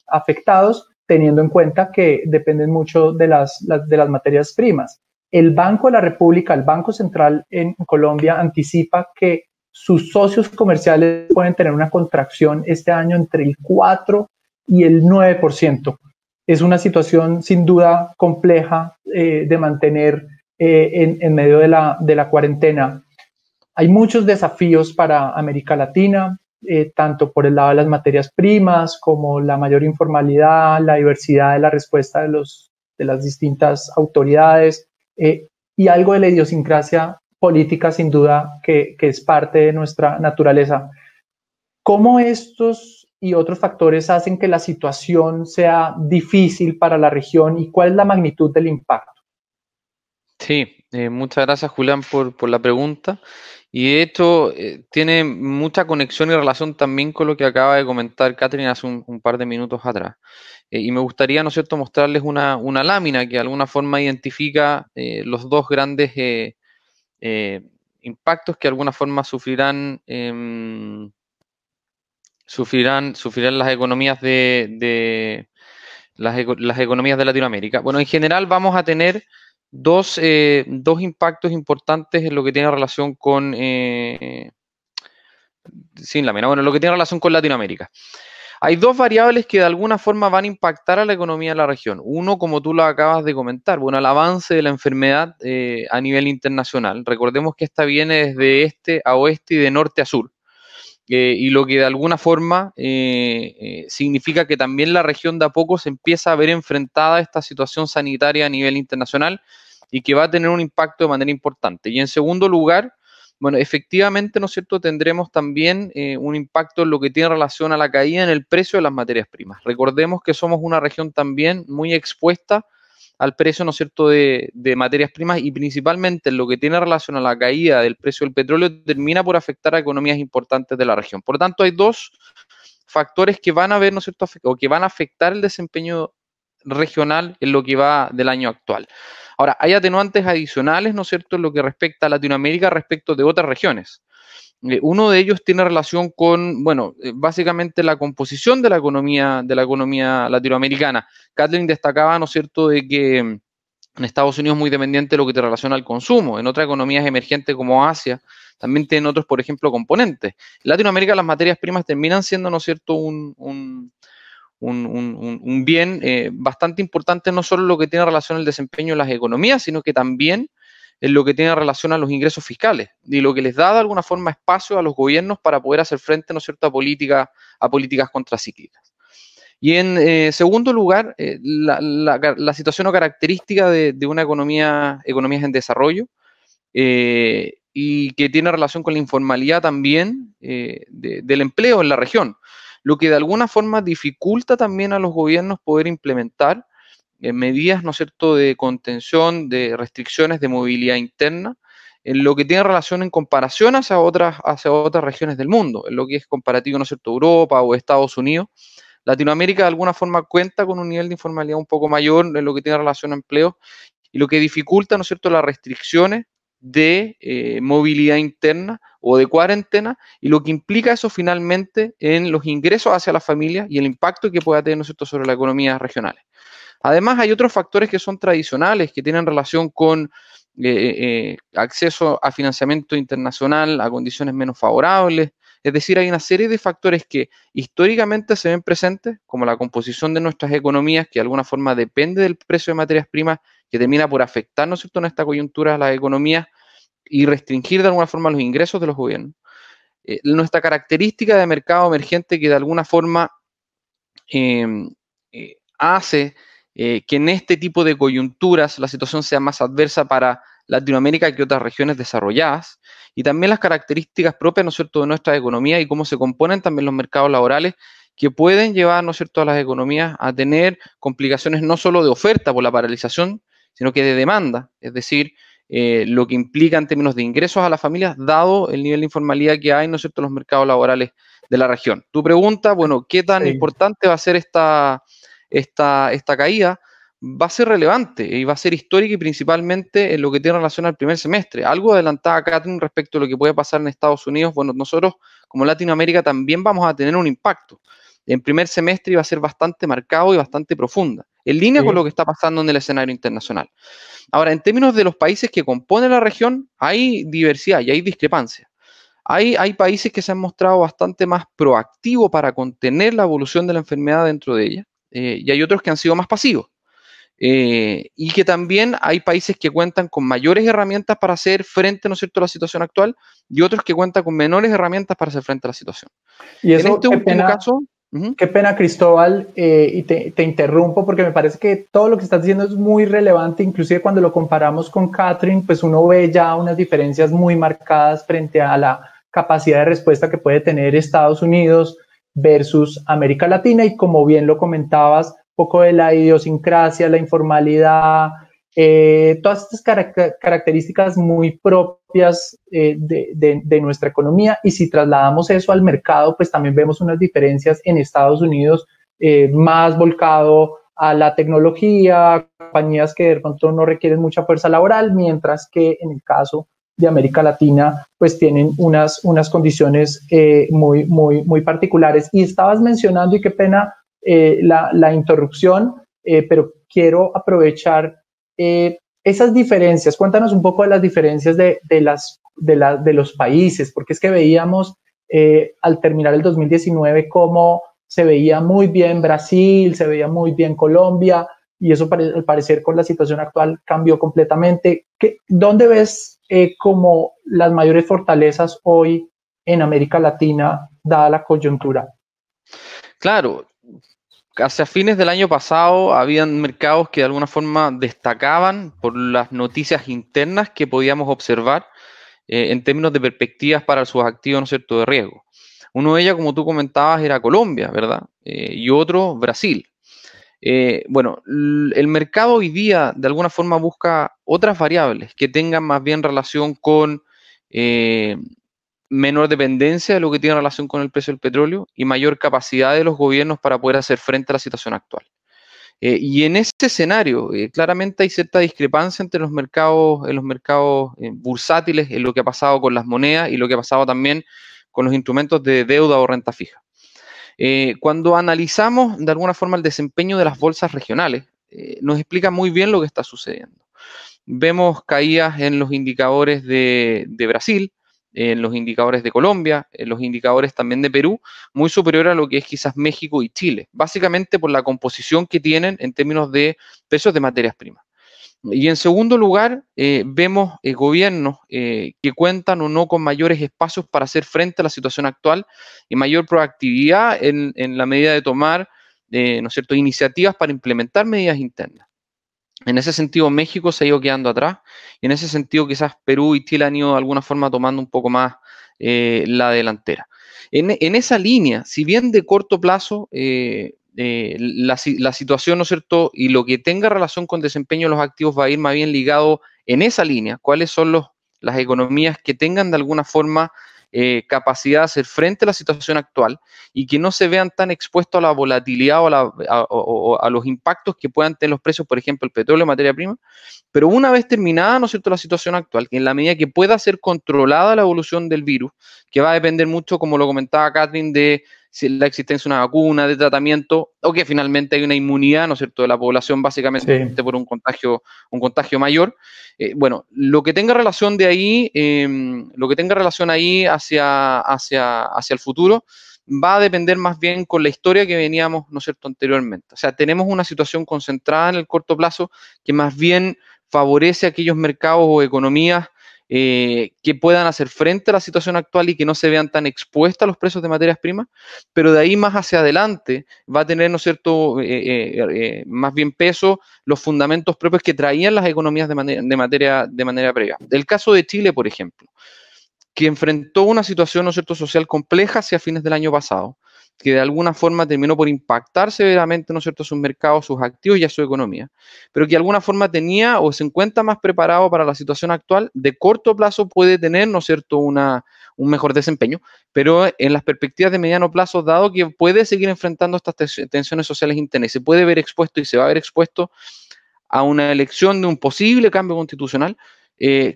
afectados, teniendo en cuenta que dependen mucho de las materias primas. El Banco de la República, el Banco Central en Colombia, anticipa que sus socios comerciales pueden tener una contracción este año entre el 4 y el 9%. Es una situación sin duda compleja de mantener en medio de la cuarentena. Hay muchos desafíos para América Latina, tanto por el lado de las materias primas como la mayor informalidad, la diversidad de la respuesta de las distintas autoridades, y algo de la idiosincrasia política sin duda que es parte de nuestra naturaleza. ¿Cómo estos y otros factores hacen que la situación sea difícil para la región y cuál es la magnitud del impacto? Sí, muchas gracias Julián por la pregunta. Y de hecho tiene mucha conexión y relación también con lo que acaba de comentar Catherine hace un par de minutos atrás. Y me gustaría, ¿no es cierto?, mostrarles una lámina que de alguna forma identifica los dos grandes impactos que de alguna forma sufrirán las economías las economías de Latinoamérica. Bueno, en general vamos a tener dos impactos importantes en lo que tiene relación con sin lámina, bueno, lo que tiene relación con Latinoamérica. Hay dos variables que de alguna forma van a impactar a la economía de la región. Uno, como tú lo acabas de comentar, bueno, el avance de la enfermedad a nivel internacional. Recordemos que esta viene desde este a oeste y de norte a sur. Y lo que de alguna forma significa que también la región de a poco se empieza a ver enfrentada a esta situación sanitaria a nivel internacional y que va a tener un impacto de manera importante. Y en segundo lugar, bueno, efectivamente, ¿no es cierto?, tendremos también un impacto en lo que tiene relación a la caída en el precio de las materias primas. Recordemos que somos una región también muy expuesta al precio, ¿no es cierto?, de materias primas y principalmente en lo que tiene relación a la caída del precio del petróleo termina por afectar a economías importantes de la región. Por lo tanto, hay dos factores que van a ver, ¿no es cierto?, o que van a afectar el desempeño regional en lo que va del año actual. Ahora, hay atenuantes adicionales, ¿no es cierto?, en lo que respecta a Latinoamérica respecto de otras regiones. Uno de ellos tiene relación con, bueno, básicamente la composición de la economía latinoamericana. Kathleen destacaba, ¿no es cierto?, de que en Estados Unidos es muy dependiente de lo que te relaciona al consumo. En otras economías emergentes como Asia también tienen otros, por ejemplo, componentes. En Latinoamérica las materias primas terminan siendo, ¿no es cierto?, un bien bastante importante, no solo en lo que tiene relación al desempeño de las economías, sino que también en lo que tiene relación a los ingresos fiscales y lo que les da de alguna forma espacio a los gobiernos para poder hacer frente, ¿no es cierto?, a políticas contracíclicas. Y en segundo lugar, la situación o característica de una economías en desarrollo y que tiene relación con la informalidad también del empleo en la región, lo que de alguna forma dificulta también a los gobiernos poder implementar medidas, ¿no es cierto?, de contención, de restricciones de movilidad interna, en lo que tiene relación en comparación hacia otras regiones del mundo, en lo que es comparativo, ¿no es cierto?, Europa o Estados Unidos. Latinoamérica de alguna forma cuenta con un nivel de informalidad un poco mayor en lo que tiene relación a empleo y lo que dificulta, ¿no es cierto?, las restricciones de movilidad interna o de cuarentena y lo que implica eso finalmente en los ingresos hacia las familias y el impacto que pueda tener, ¿no es cierto?, sobre las economías regionales. Además, hay otros factores que son tradicionales, que tienen relación con acceso a financiamiento internacional a condiciones menos favorables. Es decir, hay una serie de factores que históricamente se ven presentes, como la composición de nuestras economías, que de alguna forma depende del precio de materias primas, que termina por afectar, ¿no es cierto?, en esta coyuntura a las economías y restringir de alguna forma los ingresos de los gobiernos. Nuestra característica de mercado emergente que de alguna forma hace que en este tipo de coyunturas la situación sea más adversa para Latinoamérica que otras regiones desarrolladas, y también las características propias, ¿no es cierto?, de nuestra economía y cómo se componen también los mercados laborales que pueden llevar, ¿no es cierto?, a las economías a tener complicaciones no solo de oferta por la paralización, sino que de demanda, es decir, lo que implica en términos de ingresos a las familias, dado el nivel de informalidad que hay, ¿no es cierto?, en los mercados laborales de la región. Tu pregunta, bueno, ¿qué tan importante va a ser esta caída? Va a ser relevante y va a ser histórica y principalmente en lo que tiene relación al primer semestre. Algo adelantaba Catherine respecto a lo que puede pasar en Estados Unidos. Bueno, nosotros como Latinoamérica también vamos a tener un impacto. En primer semestre va a ser bastante marcado y bastante profunda, en línea con lo que está pasando en el escenario internacional. Ahora, en términos de los países que componen la región, hay diversidad y hay discrepancia. Hay países que se han mostrado bastante más proactivos para contener la evolución de la enfermedad dentro de ella, y hay otros que han sido más pasivos. Y que también hay países que cuentan con mayores herramientas para hacer frente, ¿no es cierto?, a la situación actual, y otros que cuentan con menores herramientas para hacer frente a la situación. Y eso, en este último caso... Qué pena, Cristóbal, y te interrumpo porque me parece que todo lo que estás diciendo es muy relevante, inclusive cuando lo comparamos con Catherine, pues uno ve ya unas diferencias muy marcadas frente a la capacidad de respuesta que puede tener Estados Unidos versus América Latina, y como bien lo comentabas, un poco de la idiosincrasia, la informalidad, todas estas características muy propias de nuestra economía, y si trasladamos eso al mercado, pues también vemos unas diferencias en Estados Unidos, más volcado a la tecnología, compañías que de pronto no requieren mucha fuerza laboral, mientras que en el caso de América Latina, pues tienen unas condiciones muy particulares. Y estabas mencionando, y qué pena la interrupción, pero quiero aprovechar esas diferencias. Cuéntanos un poco de las diferencias de los países, porque es que veíamos al terminar el 2019 cómo se veía muy bien Brasil, se veía muy bien Colombia, y eso al parecer con la situación actual cambió completamente. ¿Dónde ves como las mayores fortalezas hoy en América Latina, dada la coyuntura? Claro, hacia fines del año pasado habían mercados que de alguna forma destacaban por las noticias internas que podíamos observar en términos de perspectivas para sus activos, ¿no es cierto?, de riesgo. Uno de ellos, como tú comentabas, era Colombia, ¿verdad? Y otro, Brasil. Bueno, el mercado hoy día de alguna forma busca otras variables que tengan más bien relación con menor dependencia de lo que tiene relación con el precio del petróleo y mayor capacidad de los gobiernos para poder hacer frente a la situación actual. Y en este escenario, claramente hay cierta discrepancia entre los mercados, bursátiles, en lo que ha pasado con las monedas y lo que ha pasado también con los instrumentos de deuda o renta fija. Cuando analizamos de alguna forma el desempeño de las bolsas regionales, nos explica muy bien lo que está sucediendo. Vemos caídas en los indicadores de Brasil, en los indicadores de Colombia, en los indicadores también de Perú, muy superior a lo que es quizás México y Chile, básicamente por la composición que tienen en términos de precios de materias primas. Y en segundo lugar, vemos gobiernos que cuentan o no con mayores espacios para hacer frente a la situación actual y mayor proactividad en la medida de tomar, ¿no es cierto?, iniciativas para implementar medidas internas. En ese sentido, México se ha ido quedando atrás, y en ese sentido quizás Perú y Chile han ido de alguna forma tomando un poco más la delantera. En esa línea, si bien de corto plazo, la situación, ¿no es cierto?, y lo que tenga relación con desempeño de los activos va a ir más bien ligado en esa línea, cuáles son las economías que tengan de alguna forma capacidad de hacer frente a la situación actual y que no se vean tan expuestos a la volatilidad o a los impactos que puedan tener los precios, por ejemplo, el petróleo, materia prima. Pero una vez terminada, ¿no es cierto?, la situación actual, que en la medida que pueda ser controlada la evolución del virus, que va a depender mucho, como lo comentaba Catherine, de si la existencia de una vacuna, de tratamiento, o que finalmente hay una inmunidad, ¿no es cierto?, de la población, básicamente sí, por un contagio mayor. Bueno, lo que tenga relación de ahí, hacia el futuro, va a depender más bien con la historia que veníamos, ¿no es cierto?, anteriormente. O sea, tenemos una situación concentrada en el corto plazo que más bien favorece a aquellos mercados o economías que puedan hacer frente a la situación actual y que no se vean tan expuestas a los precios de materias primas, pero de ahí más hacia adelante va a tener, ¿no es cierto?, más bien peso los fundamentos propios que traían las economías de manera previa. El caso de Chile, por ejemplo, que enfrentó una situación, ¿no es cierto?, social compleja hacia fines del año pasado, que de alguna forma terminó por impactar severamente, ¿no es cierto?, sus mercados, sus activos y a su economía, pero que de alguna forma tenía o se encuentra más preparado para la situación actual. De corto plazo puede tener, ¿no es cierto?, un mejor desempeño, pero en las perspectivas de mediano plazo, dado que puede seguir enfrentando estas tensiones sociales internas y se puede ver expuesto y se va a ver expuesto a una elección de un posible cambio constitucional,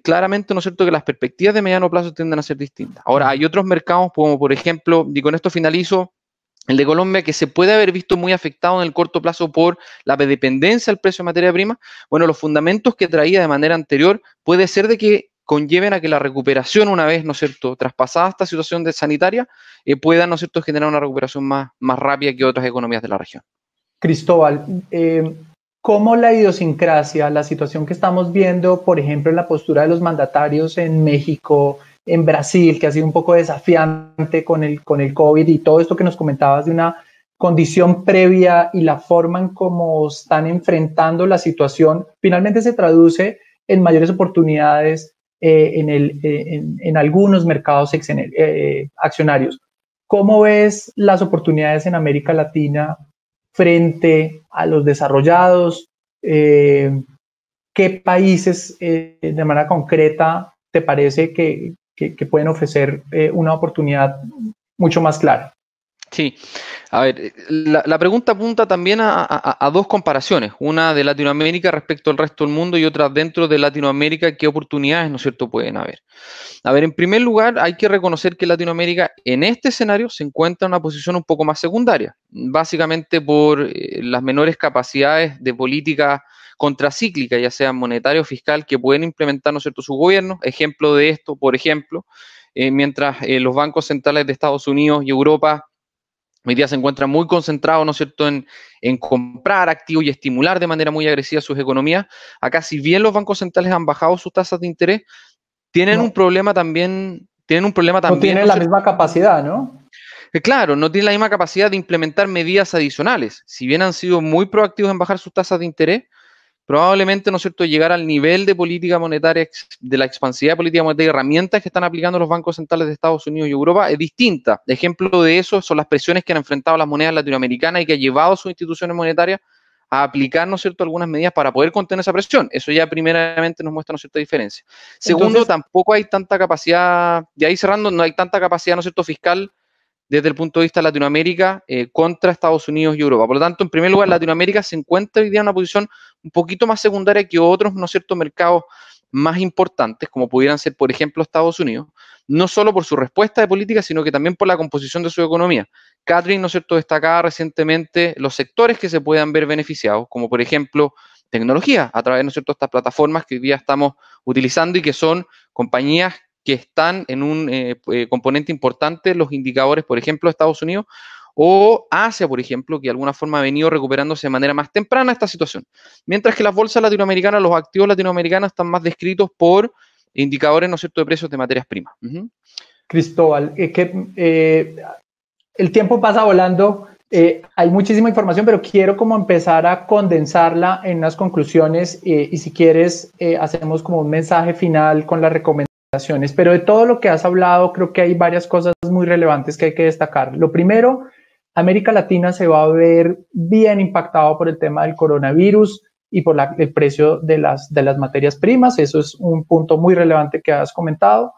claramente, ¿no es cierto?, que las perspectivas de mediano plazo tienden a ser distintas. Ahora, hay otros mercados, como por ejemplo, y con esto finalizo, el de Colombia, que se puede haber visto muy afectado en el corto plazo por la dependencia del precio de materia prima. Bueno, los fundamentos que traía de manera anterior puede ser de que conlleven a que la recuperación, una vez, ¿no es cierto?, traspasada esta situación sanitaria, pueda, ¿no es cierto?, generar una recuperación más rápida que otras economías de la región. Cristóbal, ¿cómo la idiosincrasia, la situación que estamos viendo, por ejemplo, en la postura de los mandatarios en México, en Brasil, que ha sido un poco desafiante con el COVID y todo esto que nos comentabas de una condición previa y la forma en cómo están enfrentando la situación, finalmente se traduce en mayores oportunidades en algunos mercados accionarios? ¿cómo ves las oportunidades en América Latina frente a los desarrollados? ¿Qué países de manera concreta te parece que pueden ofrecer una oportunidad mucho más clara? Sí, a ver, la pregunta apunta también a dos comparaciones, una de Latinoamérica respecto al resto del mundo y otra dentro de Latinoamérica, qué oportunidades, ¿no es cierto?, pueden haber. A ver, en primer lugar, hay que reconocer que Latinoamérica en este escenario se encuentra en una posición un poco más secundaria, básicamente por las menores capacidades de política contracíclica, ya sea monetaria o fiscal, que pueden implementar, ¿no es cierto?, su gobierno. Ejemplo de esto, por ejemplo, mientras los bancos centrales de Estados Unidos y Europa hoy día se encuentran muy concentrados, ¿no es cierto?, en comprar activos y estimular de manera muy agresiva sus economías. Acá, si bien los bancos centrales han bajado sus tasas de interés, tienen un problema también. No tienen la misma capacidad, ¿no? Claro, no tienen la misma capacidad de implementar medidas adicionales. Si bien han sido muy proactivos en bajar sus tasas de interés, probablemente, ¿no es cierto?, llegar al nivel de política monetaria, de la expansividad de política monetaria y herramientas que están aplicando los bancos centrales de Estados Unidos y Europa es distinta. Ejemplo de eso son las presiones que han enfrentado las monedas latinoamericanas y que ha llevado a sus instituciones monetarias a aplicar, ¿no es cierto?, algunas medidas para poder contener esa presión. Eso ya primeramente nos muestra, ¿no es cierto?, diferencia. Segundo, entonces, tampoco hay tanta capacidad, de ahí cerrando, no hay tanta capacidad, ¿no es cierto?, fiscal desde el punto de vista de Latinoamérica contra Estados Unidos y Europa. Por lo tanto, en primer lugar, Latinoamérica se encuentra hoy día en una posición un poquito más secundaria que otros, ¿no es cierto?, mercados más importantes, como pudieran ser, por ejemplo, Estados Unidos, no solo por su respuesta de política, sino que también por la composición de su economía. Catherine, ¿no es cierto?, destacaba recientemente los sectores que se puedan ver beneficiados, como por ejemplo tecnología, a través, ¿no es cierto?, estas plataformas que hoy día estamos utilizando y que son compañías que están en un componente importante en los indicadores, por ejemplo, de Estados Unidos, o Asia, por ejemplo, que de alguna forma ha venido recuperándose de manera más temprana esta situación. Mientras que las bolsas latinoamericanas, los activos latinoamericanos están más descritos por indicadores, ¿no es cierto?, de precios de materias primas. Cristóbal, el tiempo pasa volando, hay muchísima información, pero quiero como empezar a condensarla en unas conclusiones y si quieres hacemos como un mensaje final con las recomendaciones. Pero de todo lo que has hablado, creo que hay varias cosas muy relevantes que hay que destacar. Lo primero, América Latina se va a ver bien impactado por el tema del coronavirus y por el precio de las materias primas. Eso es un punto muy relevante que has comentado.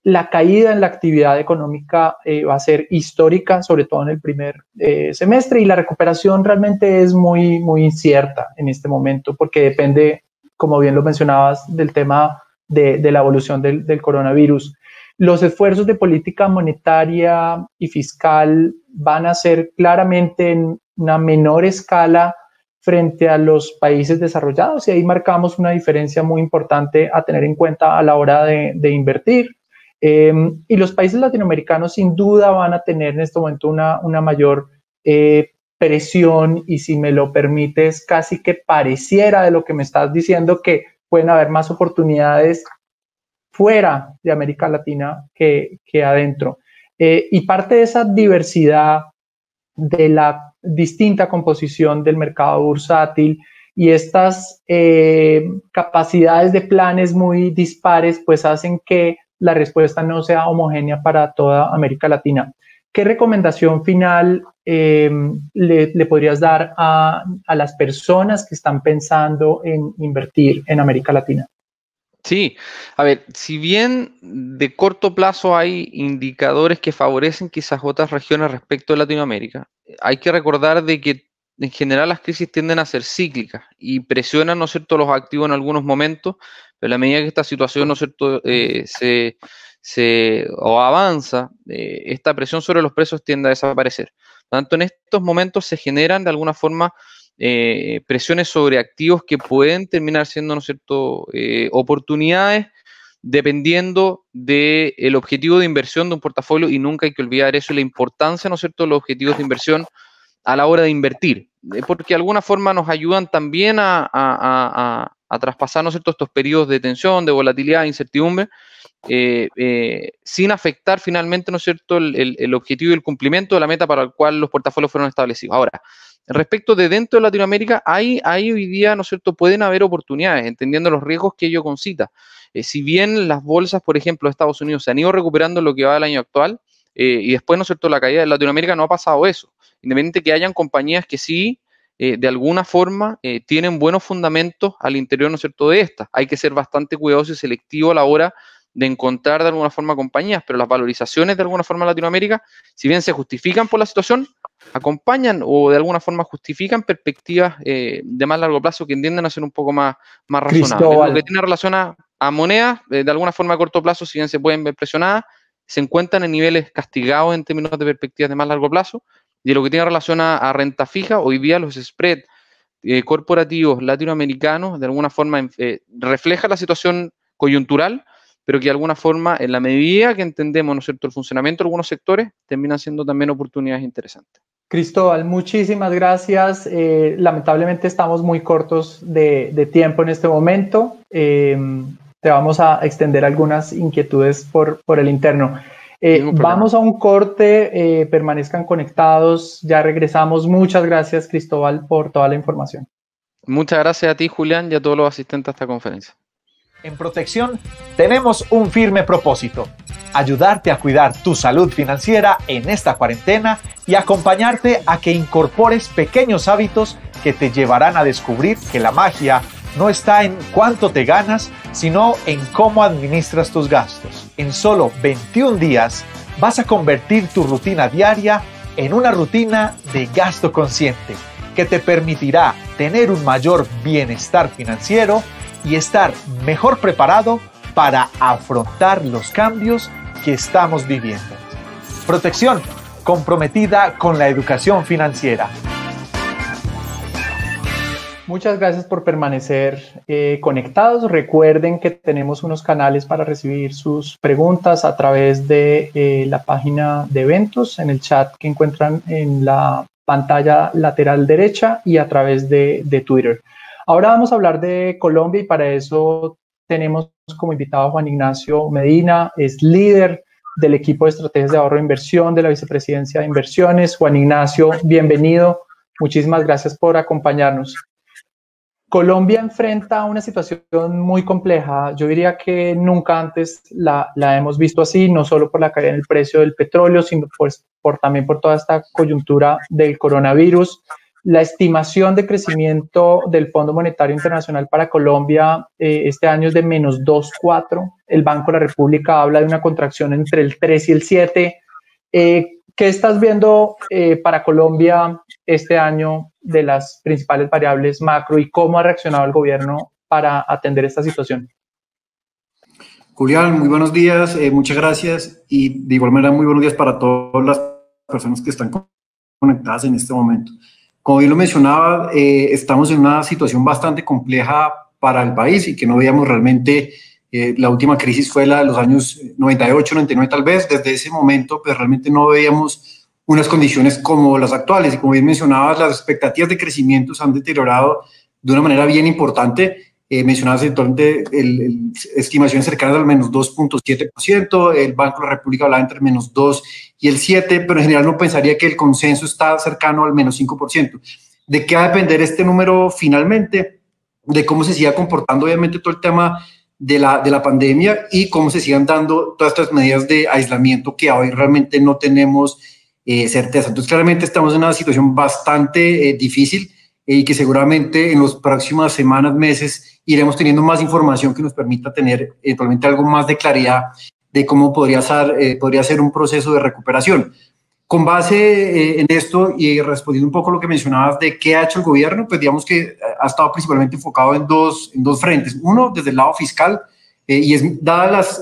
La caída en la actividad económica va a ser histórica, sobre todo en el primer semestre, y la recuperación realmente es muy, muy incierta en este momento porque depende, como bien lo mencionabas, del tema de la evolución del coronavirus. Los esfuerzos de política monetaria y fiscal van a ser claramente en una menor escala frente a los países desarrollados y ahí marcamos una diferencia muy importante a tener en cuenta a la hora de invertir. Y los países latinoamericanos sin duda van a tener en este momento una mayor presión y si me lo permites casi que pareciera de lo que me estás diciendo que pueden haber más oportunidades fuera de América Latina que adentro. Y parte de esa diversidad de la distinta composición del mercado bursátil y estas capacidades de planes muy dispares, pues hacen que la respuesta no sea homogénea para toda América Latina. ¿Qué recomendación final le podrías dar a las personas que están pensando en invertir en América Latina? Sí, a ver, si bien de corto plazo hay indicadores que favorecen quizás otras regiones respecto a Latinoamérica, hay que recordar de que en general las crisis tienden a ser cíclicas y presionan, ¿no es cierto?, los activos en algunos momentos, pero a medida que esta situación, ¿no es cierto?, o avanza, esta presión sobre los precios tiende a desaparecer. Por lo tanto, en estos momentos se generan de alguna forma presiones sobre activos que pueden terminar siendo, ¿no es cierto?, oportunidades dependiendo del objetivo de inversión de un portafolio y nunca hay que olvidar eso y la importancia, ¿no es cierto?, de los objetivos de inversión a la hora de invertir, porque de alguna forma nos ayudan también a traspasar, ¿no es cierto?, estos periodos de tensión, de volatilidad, de incertidumbre, sin afectar finalmente, ¿no es cierto?, el objetivo y el cumplimiento de la meta para el cual los portafolios fueron establecidos. Ahora, respecto de dentro de Latinoamérica, hay hoy día, ¿no es cierto?, pueden haber oportunidades, entendiendo los riesgos que ello concita. Si bien las bolsas, por ejemplo, de Estados Unidos se han ido recuperando en lo que va del año actual, y después, ¿no es cierto?, la caída de Latinoamérica no ha pasado eso. Independiente que hayan compañías que sí, de alguna forma, tienen buenos fundamentos al interior, ¿no es cierto?, de estas. Hay que ser bastante cuidadoso y selectivo a la hora de encontrar de alguna forma compañías, pero las valorizaciones de alguna forma en Latinoamérica, si bien se justifican por la situación, acompañan o de alguna forma justifican perspectivas de más largo plazo que tienden a ser un poco más razonables. Lo que tiene relación a monedas, de alguna forma a corto plazo, si bien se pueden ver presionadas, se encuentran en niveles castigados en términos de perspectivas de más largo plazo, y lo que tiene relación a renta fija, hoy día los spreads corporativos latinoamericanos de alguna forma refleja la situación coyuntural, pero que de alguna forma, en la medida que entendemos, ¿no es cierto?, el funcionamiento de algunos sectores, terminan siendo también oportunidades interesantes. Cristóbal, muchísimas gracias. Lamentablemente estamos muy cortos de tiempo en este momento. Te vamos a extender algunas inquietudes por el interno. Vamos a un corte, permanezcan conectados, ya regresamos. Muchas gracias, Cristóbal, por toda la información. Muchas gracias a ti, Julián, y a todos los asistentes a esta conferencia. En Protección tenemos un firme propósito: ayudarte a cuidar tu salud financiera en esta cuarentena y acompañarte a que incorpores pequeños hábitos que te llevarán a descubrir que la magia no está en cuánto te ganas, sino en cómo administras tus gastos. En solo 21 días vas a convertir tu rutina diaria en una rutina de gasto consciente que te permitirá tener un mayor bienestar financiero y estar mejor preparado para afrontar los cambios que estamos viviendo. Protección, comprometida con la educación financiera. Muchas gracias por permanecer conectados. Recuerden que tenemos unos canales para recibir sus preguntas a través de la página de eventos, en el chat que encuentran en la pantalla lateral derecha, y a través de Twitter. Ahora vamos a hablar de Colombia, y para eso tenemos como invitado a Juan Ignacio Medina. Es líder del equipo de estrategias de ahorro e inversión de la Vicepresidencia de Inversiones. Juan Ignacio, bienvenido. Muchísimas gracias por acompañarnos. Colombia enfrenta una situación muy compleja. Yo diría que nunca antes la hemos visto así, no solo por la caída en el precio del petróleo, sino también por toda esta coyuntura del coronavirus. La estimación de crecimiento del Fondo Monetario Internacional para Colombia este año es de menos 2,4. El Banco de la República habla de una contracción entre el 3 y el 7. ¿Qué estás viendo para Colombia este año de las principales variables macro, y cómo ha reaccionado el gobierno para atender esta situación? Julián, muy buenos días, muchas gracias, y de igual manera muy buenos días para todas las personas que están conectadas en este momento. Como bien lo mencionaba, estamos en una situación bastante compleja para el país, y que no veíamos realmente. La última crisis fue la de los años 98, 99 tal vez. Desde ese momento pues realmente no veíamos unas condiciones como las actuales, y como bien mencionabas, las expectativas de crecimiento se han deteriorado de una manera bien importante. Mencionabas actualmente estimaciones cercanas al menos 2,7%, el Banco de la República hablaba entre menos 2 y el 7, pero en general no pensaría que el consenso está cercano al menos 5%. ¿De qué va a depender este número finalmente? De cómo se siga comportando obviamente todo el tema de la pandemia, y cómo se sigan dando todas estas medidas de aislamiento que hoy realmente no tenemos certeza. Entonces claramente estamos en una situación bastante difícil, y que seguramente en las próximas semanas, meses, iremos teniendo más información que nos permita tener eventualmente algo más de claridad de cómo podría ser un proceso de recuperación. Con base en esto, y respondiendo un poco a lo que mencionabas de qué ha hecho el gobierno, pues digamos que ha estado principalmente enfocado en dos frentes. Uno, desde el lado fiscal, y es dadas las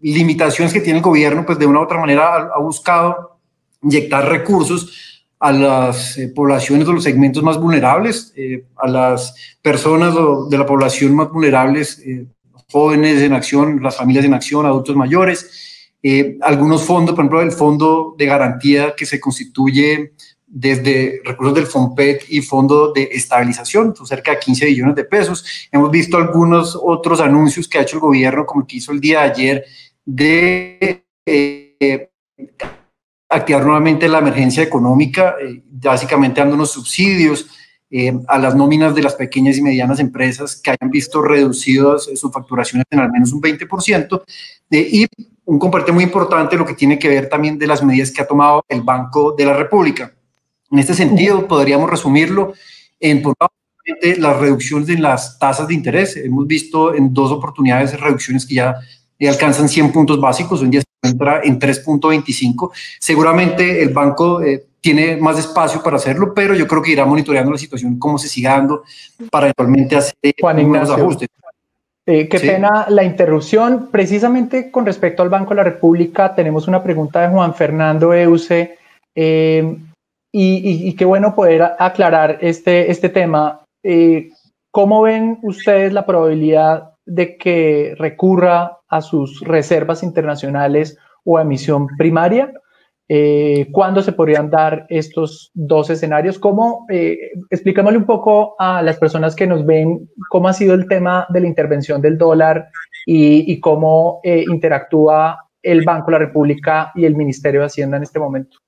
limitaciones que tiene el gobierno, pues de una u otra manera ha buscado inyectar recursos a las poblaciones o los segmentos más vulnerables, a las personas de la población más vulnerables, jóvenes en acción, las familias en acción, adultos mayores. Algunos fondos, por ejemplo, el fondo de garantía que se constituye desde recursos del FOMPET y fondo de estabilización, cerca de 15 billones de pesos. Hemos visto algunos otros anuncios que ha hecho el gobierno, como el que hizo el día de ayer, de activar nuevamente la emergencia económica, básicamente dándonos subsidios a las nóminas de las pequeñas y medianas empresas que hayan visto reducidas sus facturaciones en al menos un 20%, y un componente muy importante lo que tiene que ver también de las medidas que ha tomado el Banco de la República. En este sentido, podríamos resumirlo en, por una parte, las reducciones de las tasas de interés. Hemos visto en 2 oportunidades reducciones que ya alcanzan 100 puntos básicos, hoy en día se encuentra en 3.25. Seguramente el banco tiene más espacio para hacerlo, pero yo creo que irá monitoreando la situación, cómo se siga dando, para eventualmente hacer nuevos ajustes. Qué pena la interrupción. Precisamente con respecto al Banco de la República, tenemos una pregunta de Juan Fernando Euse, y qué bueno poder aclarar este tema. ¿Cómo ven ustedes la probabilidad de que recurra a sus reservas internacionales o a emisión primaria? ¿Cuándo se podrían dar estos 2 escenarios? Expliquémosle un poco a las personas que nos ven cómo ha sido el tema de la intervención del dólar y cómo interactúa el Banco de la República y el Ministerio de Hacienda en este momento.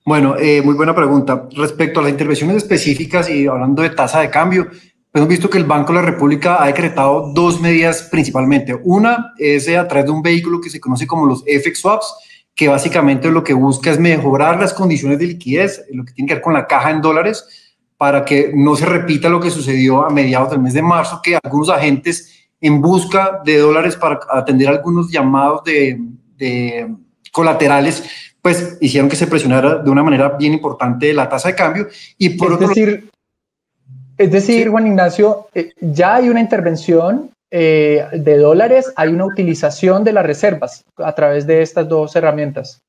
Bueno, muy buena pregunta. Respecto a las intervenciones específicas y hablando de tasa de cambio, hemos visto que el Banco de la República ha decretado 2 medidas principalmente. Una es a través de un vehículo que se conoce como los FX Swaps, que básicamente lo que busca es mejorar las condiciones de liquidez, lo que tiene que ver con la caja en dólares, para que no se repita lo que sucedió a mediados del mes de marzo, que algunos agentes en busca de dólares para atender algunos llamados de colaterales, pues hicieron que se presionara de una manera bien importante la tasa de cambio. Y por es decir, ¿sí? Juan Ignacio, ya hay una intervención de dólares, hay una utilización de las reservas a través de estas 2 herramientas.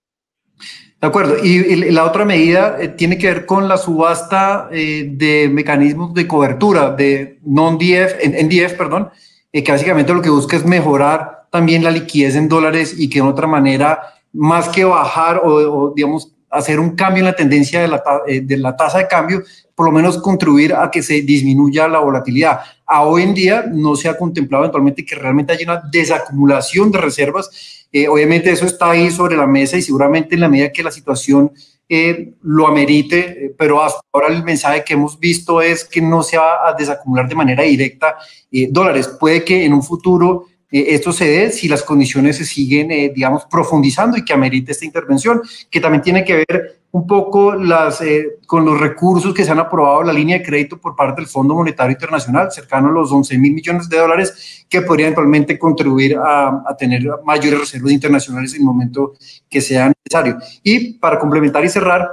De acuerdo, y la otra medida tiene que ver con la subasta de mecanismos de cobertura de NDF, perdón, que básicamente lo que busca es mejorar también la liquidez en dólares y que de otra manera, más que bajar o digamos, hacer un cambio en la tendencia de la tasa de cambio, por lo menos contribuir a que se disminuya la volatilidad. A hoy en día no se ha contemplado eventualmente que realmente haya una desacumulación de reservas. Obviamente eso está ahí sobre la mesa y seguramente en la medida que la situación lo amerite, pero hasta ahora el mensaje que hemos visto es que no se va a desacumular de manera directa dólares. Puede que en un futuro esto se dé si las condiciones se siguen, digamos, profundizando y que amerite esta intervención, que también tiene que ver un poco con los recursos que se han aprobado la línea de crédito por parte del Fondo Monetario Internacional, cercano a los 11.000 millones de dólares, que podrían eventualmente contribuir a tener mayores reservas internacionales en el momento que sea necesario. Y para complementar y cerrar,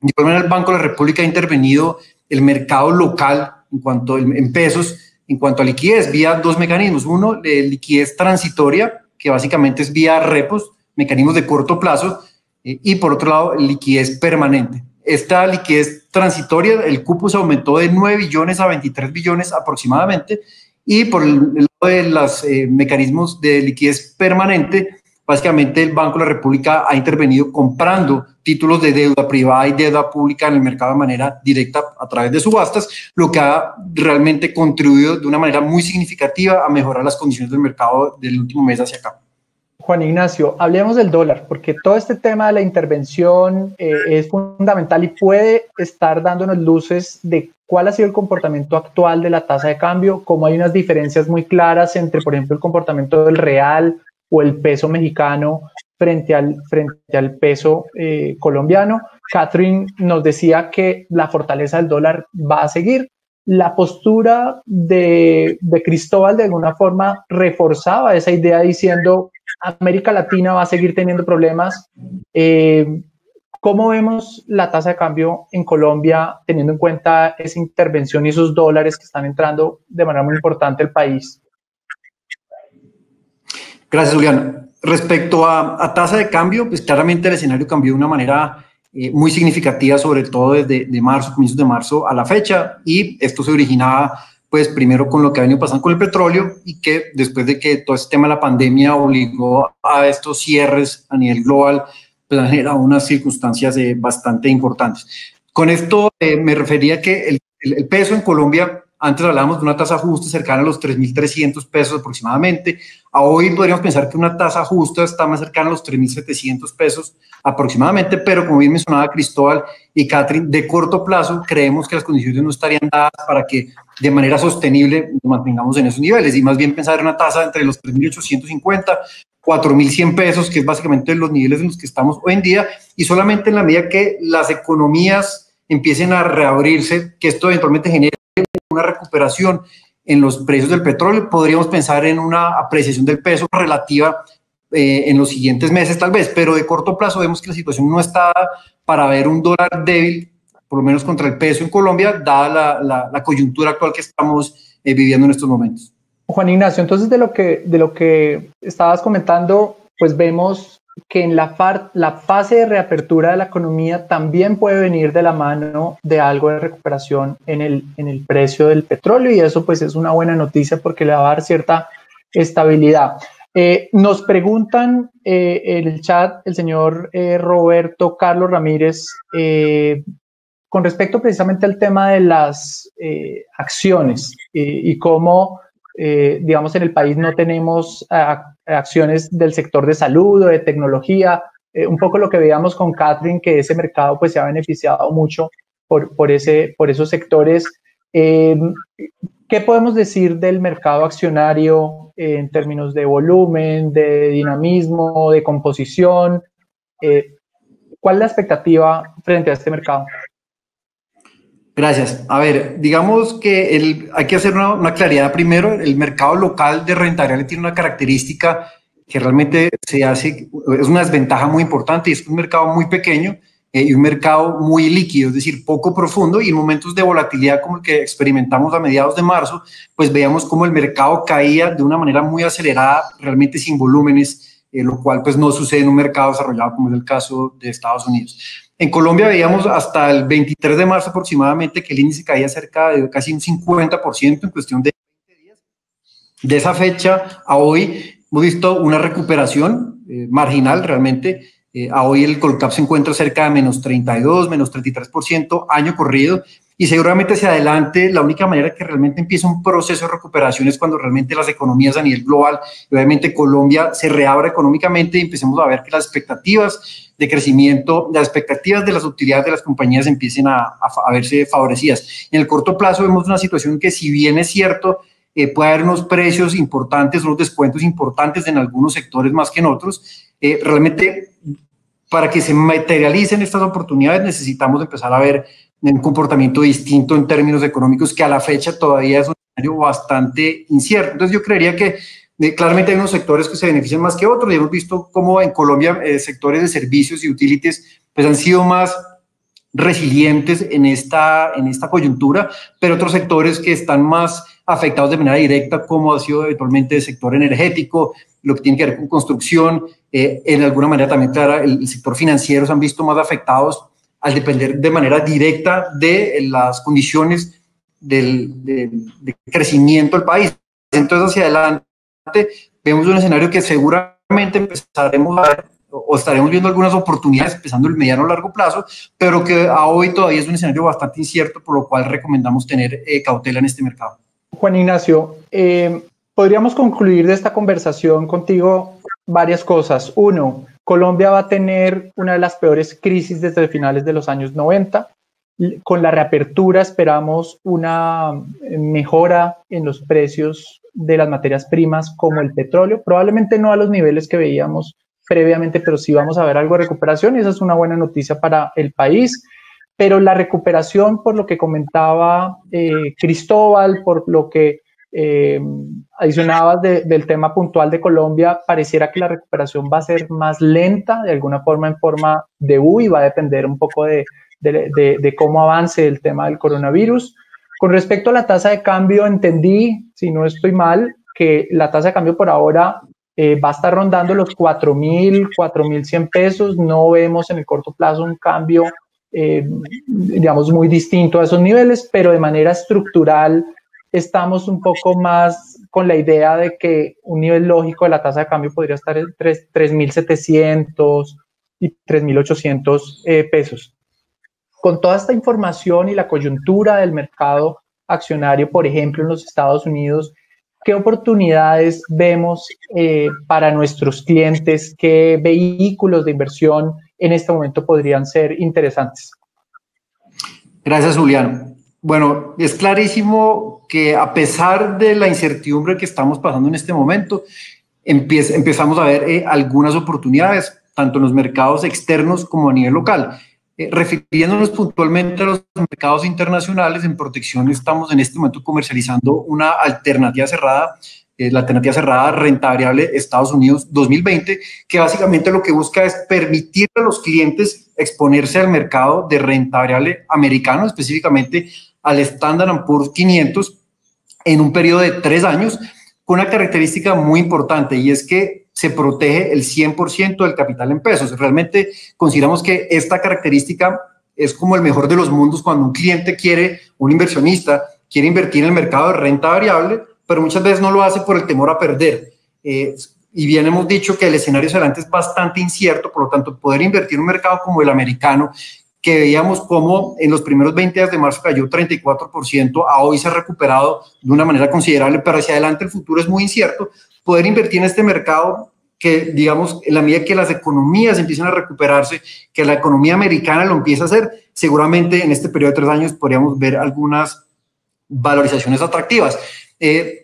de igual manera el Banco de la República ha intervenido el mercado local en cuanto en pesos, en cuanto a liquidez, vía 2 mecanismos. Uno, liquidez transitoria, que básicamente es vía repos, mecanismos de corto plazo, y por otro lado, liquidez permanente. Esta liquidez transitoria, el cupo se aumentó de 9 billones a 23 billones aproximadamente, y por el lado de los mecanismos de liquidez permanente, básicamente el Banco de la República ha intervenido comprando títulos de deuda privada y deuda pública en el mercado de manera directa a través de subastas, lo que ha realmente contribuido de una manera muy significativa a mejorar las condiciones del mercado del último mes hacia acá. Juan Ignacio, hablemos del dólar, porque todo este tema de la intervención es fundamental y puede estar dándonos luces de cuál ha sido el comportamiento actual de la tasa de cambio, cómo hay unas diferencias muy claras entre, por ejemplo, el comportamiento del real o el peso mexicano frente al peso colombiano. Catherine nos decía que la fortaleza del dólar va a seguir. La postura de Cristóbal de alguna forma reforzaba esa idea diciendo América Latina va a seguir teniendo problemas. ¿Cómo vemos la tasa de cambio en Colombia teniendo en cuenta esa intervención y esos dólares que están entrando de manera muy importante al país? Gracias, Julián. Respecto a tasa de cambio, pues claramente el escenario cambió de una manera muy significativa, sobre todo desde comienzos de marzo a la fecha, y esto se originaba pues primero con lo que ha venido pasando con el petróleo y que después de que todo este tema de la pandemia obligó a estos cierres a nivel global, pues han generado unas circunstancias bastante importantes. Con esto me refería que el peso en Colombia, antes hablábamos de una tasa justa cercana a los 3.300 pesos aproximadamente. A hoy podríamos pensar que una tasa justa está más cercana a los 3.700 pesos aproximadamente, pero como bien mencionaba Cristóbal y Catherine, de corto plazo creemos que las condiciones no estarían dadas para que de manera sostenible nos mantengamos en esos niveles y más bien pensar en una tasa entre los 3.850, 4.100 pesos, que es básicamente los niveles en los que estamos hoy en día, y solamente en la medida que las economías empiecen a reabrirse, que esto eventualmente genere una recuperación en los precios del petróleo, podríamos pensar en una apreciación del peso relativa en los siguientes meses tal vez, pero de corto plazo vemos que la situación no está para ver un dólar débil, por lo menos contra el peso en Colombia, dada la coyuntura actual que estamos viviendo en estos momentos. Juan Ignacio, entonces de lo que estabas comentando, pues vemos que en la fase de reapertura de la economía también puede venir de la mano de algo de recuperación en el precio del petróleo, y eso pues es una buena noticia porque le va a dar cierta estabilidad. Nos preguntan en el chat el señor Roberto Carlos Ramírez con respecto precisamente al tema de las acciones y cómo, digamos, en el país no tenemos acciones del sector de salud o de tecnología, un poco lo que veíamos con Catherine, que ese mercado pues se ha beneficiado mucho por esos sectores. ¿Qué podemos decir del mercado accionario en términos de volumen, de dinamismo, de composición? ¿Cuál es la expectativa frente a este mercado? Gracias. A ver, digamos que hay que hacer una claridad primero. El mercado local de renta variable tiene una característica que realmente es una desventaja muy importante, y es un mercado muy pequeño y un mercado muy líquido, es decir, poco profundo, y en momentos de volatilidad como el que experimentamos a mediados de marzo, pues veíamos cómo el mercado caía de una manera muy acelerada, realmente sin volúmenes, lo cual pues no sucede en un mercado desarrollado como es el caso de Estados Unidos. En Colombia veíamos hasta el 23 de marzo aproximadamente que el índice caía cerca de casi un 50% en cuestión de 20 días. De esa fecha a hoy hemos visto una recuperación marginal realmente. A hoy el Colcap se encuentra cerca de menos 32, menos 33% año corrido, y seguramente hacia adelante la única manera que realmente empieza un proceso de recuperación es cuando realmente las economías a nivel global, y obviamente Colombia, se reabra económicamente y empecemos a ver que las expectativas de crecimiento, las expectativas de las utilidades de las compañías empiecen a verse favorecidas. En el corto plazo vemos una situación que, si bien es cierto, puede haber unos precios importantes, unos descuentos importantes en algunos sectores más que en otros, realmente para que se materialicen estas oportunidades necesitamos empezar a ver un comportamiento distinto en términos económicos, que a la fecha todavía es un escenario bastante incierto. Entonces yo creería que claramente hay unos sectores que se benefician más que otros, y hemos visto cómo en Colombia sectores de servicios y utilities pues han sido más resilientes en esta coyuntura, pero otros sectores que están más afectados de manera directa, como ha sido habitualmente el sector energético, lo que tiene que ver con construcción, en alguna manera también, claro, el sector financiero, se han visto más afectados al depender de manera directa de las condiciones de crecimiento del país. Entonces, hacia adelante vemos un escenario que seguramente empezaremos a ver, o estaremos viendo algunas oportunidades empezando el mediano o largo plazo, pero que a hoy todavía es un escenario bastante incierto, por lo cual recomendamos tener cautela en este mercado. Juan Ignacio, podríamos concluir de esta conversación contigo varias cosas. Uno, Colombia va a tener una de las peores crisis desde finales de los años 90. Con la reapertura esperamos una mejora en los precios de las materias primas como el petróleo, probablemente no a los niveles que veíamos previamente, pero sí vamos a ver algo de recuperación, y esa es una buena noticia para el país. Pero la recuperación, por lo que comentaba Cristóbal, por lo que adicionabas del tema puntual de Colombia, pareciera que la recuperación va a ser más lenta, de alguna forma en forma de U, y va a depender un poco de cómo avance el tema del coronavirus. Con respecto a la tasa de cambio, entendí, si no estoy mal, que la tasa de cambio por ahora va a estar rondando los 4.000, 4.100 pesos. No vemos en el corto plazo un cambio, digamos, muy distinto a esos niveles, pero de manera estructural estamos un poco más con la idea de que un nivel lógico de la tasa de cambio podría estar entre 3.700 y 3.800 pesos. Con toda esta información y la coyuntura del mercado accionario, por ejemplo, en los Estados Unidos, ¿qué oportunidades vemos para nuestros clientes? ¿Qué vehículos de inversión en este momento podrían ser interesantes? Gracias, Julián. Bueno, es clarísimo que a pesar de la incertidumbre que estamos pasando en este momento, empezamos a ver algunas oportunidades, tanto en los mercados externos como a nivel local. Refiriéndonos puntualmente a los mercados internacionales, en Protección estamos en este momento comercializando una alternativa cerrada, la alternativa cerrada renta variable Estados Unidos 2020, que básicamente lo que busca es permitir a los clientes exponerse al mercado de renta variable americano, específicamente al Standard & Poor's 500, en un periodo de 3 años, con una característica muy importante, y es que se protege el 100% del capital en pesos. Realmente consideramos que esta característica es como el mejor de los mundos cuando un cliente quiere, un inversionista, quiere invertir en el mercado de renta variable, pero muchas veces no lo hace por el temor a perder. Y bien hemos dicho que el escenario hacia adelante es bastante incierto, por lo tanto, poder invertir en un mercado como el americano, que veíamos cómo en los primeros 20 días de marzo cayó 34%, a hoy se ha recuperado de una manera considerable, pero hacia adelante el futuro es muy incierto. Poder invertir en este mercado que, digamos, en la medida que las economías empiezan a recuperarse, que la economía americana lo empieza a hacer, seguramente en este periodo de 3 años podríamos ver algunas valorizaciones atractivas.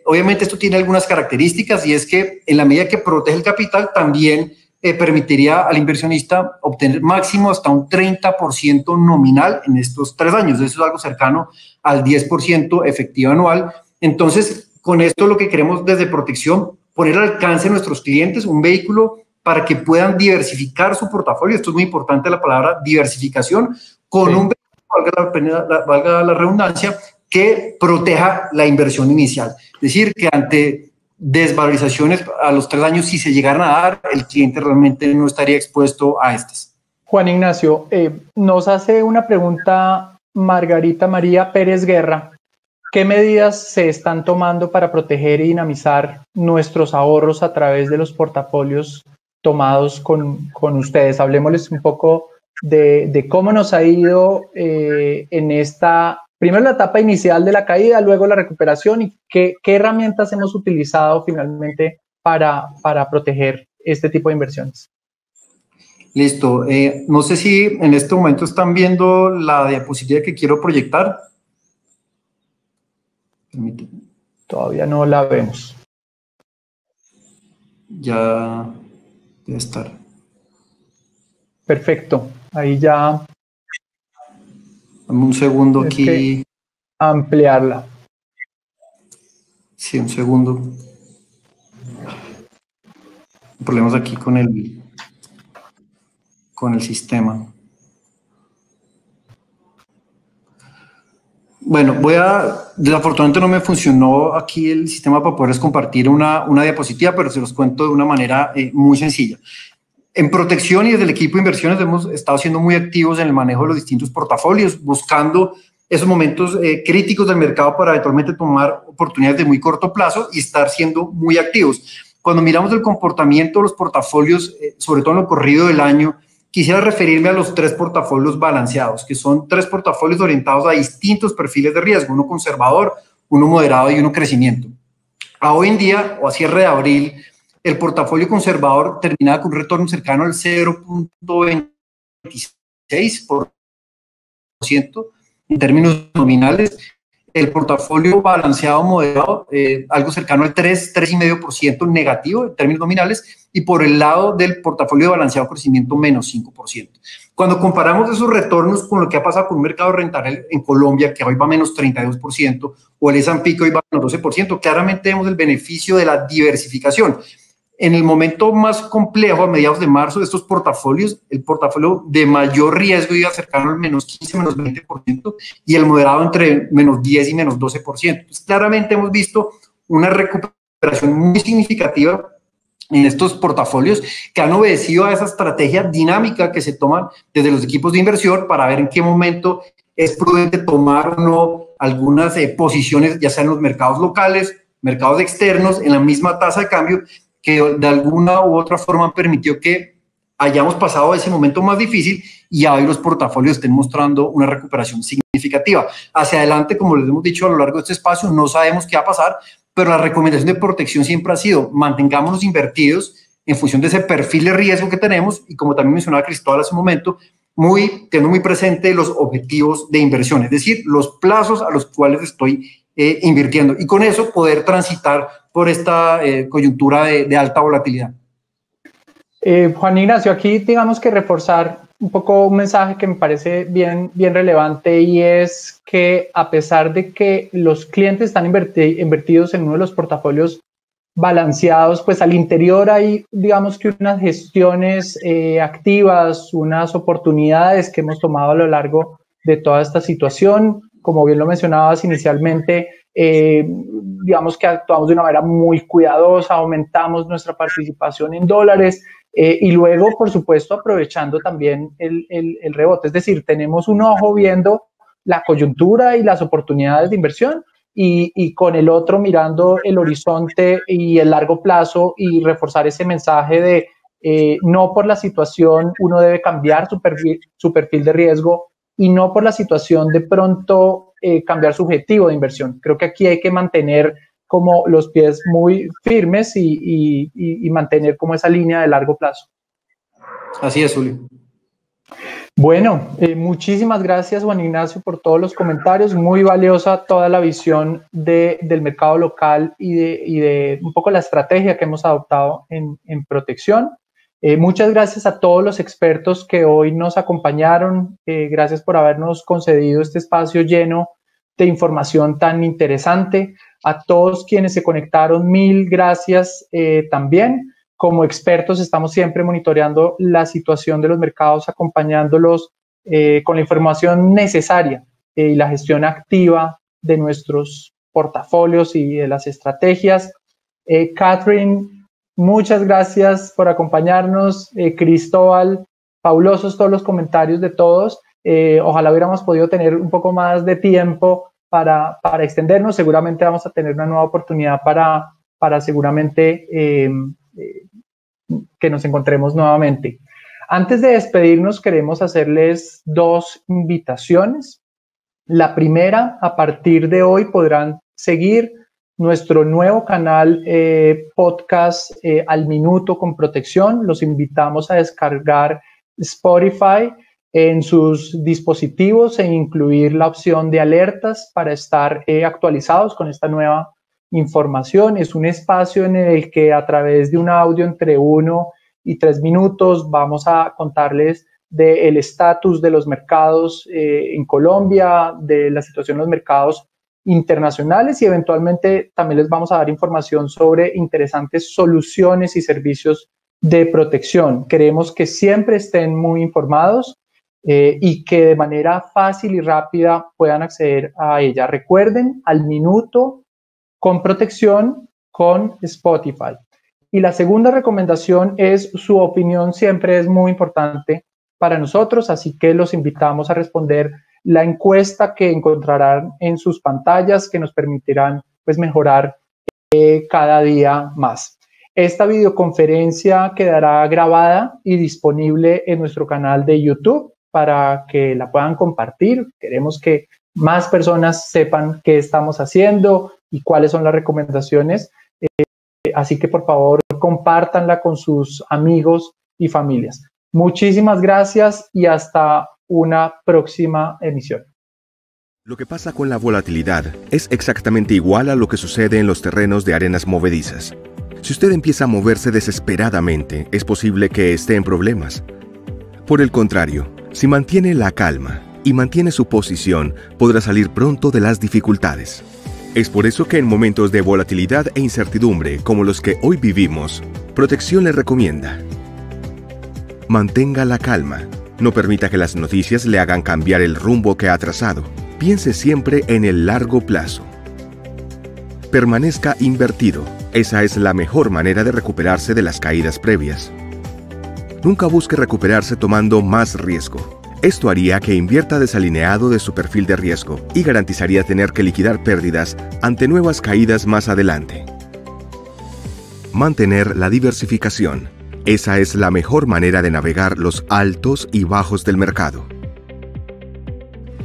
Obviamente esto tiene algunas características, y es que en la medida que protege el capital también permitiría al inversionista obtener máximo hasta un 30% nominal en estos 3 años. Eso es algo cercano al 10% efectivo anual. Entonces, con esto lo que queremos desde Protección, poner al alcance de nuestros clientes un vehículo para que puedan diversificar su portafolio. Esto es muy importante, la palabra diversificación, con un vehículo, valga la redundancia, que proteja la inversión inicial. Es decir, que ante desvalorizaciones a los 3 años, si se llegaran a dar, el cliente realmente no estaría expuesto a estas. Juan Ignacio, nos hace una pregunta Margarita María Pérez Guerra. ¿Qué medidas se están tomando para proteger y dinamizar nuestros ahorros a través de los portafolios tomados con ustedes? Hablemosles un poco de cómo nos ha ido en esta, primero la etapa inicial de la caída, luego la recuperación, y qué herramientas hemos utilizado finalmente para proteger este tipo de inversiones. Listo. No sé si en este momento están viendo la diapositiva que quiero proyectar. Permíteme. Todavía no la vemos. Ya debe estar. Perfecto. Ahí ya. Dame un segundo aquí. Ampliarla. Sí, un segundo. Problemas aquí con el sistema. Bueno, desafortunadamente no me funcionó aquí el sistema para poderles compartir una diapositiva, pero se los cuento de una manera muy sencilla. En Protección y desde el equipo de inversiones hemos estado siendo muy activos en el manejo de los distintos portafolios, buscando esos momentos críticos del mercado para eventualmente tomar oportunidades de muy corto plazo y estar siendo muy activos. Cuando miramos el comportamiento de los portafolios, sobre todo en lo corrido del año, quisiera referirme a los 3 portafolios balanceados, que son 3 portafolios orientados a distintos perfiles de riesgo, uno conservador, uno moderado y uno crecimiento. A hoy en día, o a cierre de abril, el portafolio conservador terminaba con un retorno cercano al 0.26% en términos nominales. El portafolio balanceado moderado, algo cercano al 3,5% negativo en términos nominales, y por el lado del portafolio balanceado crecimiento menos 5%. Cuando comparamos esos retornos con lo que ha pasado con un mercado rentable en Colombia, que hoy va menos 32%, o el S&P que hoy va menos 12%, claramente vemos el beneficio de la diversificación. En el momento más complejo, a mediados de marzo, de estos portafolios, el portafolio de mayor riesgo iba cercano al menos 15, menos 20%, y el moderado entre menos 10 y menos 12%. Entonces, claramente hemos visto una recuperación muy significativa en estos portafolios que han obedecido a esa estrategia dinámica que se toman desde los equipos de inversión para ver en qué momento es prudente tomar o no algunas posiciones, ya sea en los mercados locales, mercados externos, en la misma tasa de cambio, que de alguna u otra forma permitió que hayamos pasado ese momento más difícil y hoy los portafolios estén mostrando una recuperación significativa. Hacia adelante, como les hemos dicho a lo largo de este espacio, no sabemos qué va a pasar, pero la recomendación de Protección siempre ha sido mantengámonos invertidos en función de ese perfil de riesgo que tenemos, y como también mencionaba Cristóbal hace un momento, teniendo muy presente los objetivos de inversión, es decir, los plazos a los cuales estoy invirtiendo, y con eso poder transitar por esta coyuntura de alta volatilidad. Juan Ignacio, aquí digamos que reforzar un poco un mensaje que me parece bien relevante, y es que a pesar de que los clientes están invertidos en uno de los portafolios balanceados, pues al interior hay, digamos que unas gestiones activas, unas oportunidades que hemos tomado a lo largo de toda esta situación. Como bien lo mencionabas inicialmente, digamos que actuamos de una manera muy cuidadosa, aumentamos nuestra participación en dólares, y luego, por supuesto, aprovechando también el rebote. Es decir, tenemos un ojo viendo la coyuntura y las oportunidades de inversión, y con el otro mirando el horizonte y el largo plazo, y reforzar ese mensaje de no por la situación uno debe cambiar su perfil de riesgo, y no por la situación de pronto cambiar su objetivo de inversión. Creo que aquí hay que mantener como los pies muy firmes y mantener como esa línea de largo plazo. Así es, Julio. Bueno, muchísimas gracias, Juan Ignacio, por todos los comentarios. Muy valiosa toda la visión del mercado local y de un poco la estrategia que hemos adoptado en protección. Muchas gracias a todos los expertos que hoy nos acompañaron. Gracias por habernos concedido este espacio lleno de información tan interesante. A todos quienes se conectaron, mil gracias también. Como expertos estamos siempre monitoreando la situación de los mercados, acompañándolos con la información necesaria y la gestión activa de nuestros portafolios y de las estrategias. Catherine, muchas gracias por acompañarnos. Cristóbal, fabulosos todos los comentarios de todos. Ojalá hubiéramos podido tener un poco más de tiempo para extendernos. Seguramente vamos a tener una nueva oportunidad para seguramente que nos encontremos nuevamente. Antes de despedirnos, queremos hacerles dos invitaciones. La primera, a partir de hoy podrán seguir nuestro nuevo canal podcast Al Minuto con Protección. Los invitamos a descargar Spotify en sus dispositivos e incluir la opción de alertas para estar actualizados con esta nueva información. Es un espacio en el que a través de un audio entre 1 y 3 minutos vamos a contarles del estatus de los mercados en Colombia, de la situación de los mercados internacionales, y eventualmente también les vamos a dar información sobre interesantes soluciones y servicios de protección. Queremos que siempre estén muy informados y que de manera fácil y rápida puedan acceder a ella. Recuerden, Al Minuto con Protección con Spotify. Y la segunda recomendación es: su opinión siempre es muy importante para nosotros, así que los invitamos a responder la encuesta que encontrarán en sus pantallas, que nos permitirán pues mejorar cada día más. Esta videoconferencia quedará grabada y disponible en nuestro canal de YouTube para que la puedan compartir. Queremos que más personas sepan qué estamos haciendo y cuáles son las recomendaciones. Así que por favor compártanla con sus amigos y familias. Muchísimas gracias y hasta una próxima emisión. Lo que pasa con la volatilidad es exactamente igual a lo que sucede en los terrenos de arenas movedizas. Si usted empieza a moverse desesperadamente, es posible que esté en problemas. Por el contrario, si mantiene la calma y mantiene su posición, podrá salir pronto de las dificultades. Es por eso que en momentos de volatilidad e incertidumbre como los que hoy vivimos, Protección le recomienda: mantenga la calma. No permita que las noticias le hagan cambiar el rumbo que ha trazado. Piense siempre en el largo plazo. Permanezca invertido. Esa es la mejor manera de recuperarse de las caídas previas. Nunca busque recuperarse tomando más riesgo. Esto haría que invierta desalineado de su perfil de riesgo y garantizaría tener que liquidar pérdidas ante nuevas caídas más adelante. Mantener la diversificación. Esa es la mejor manera de navegar los altos y bajos del mercado.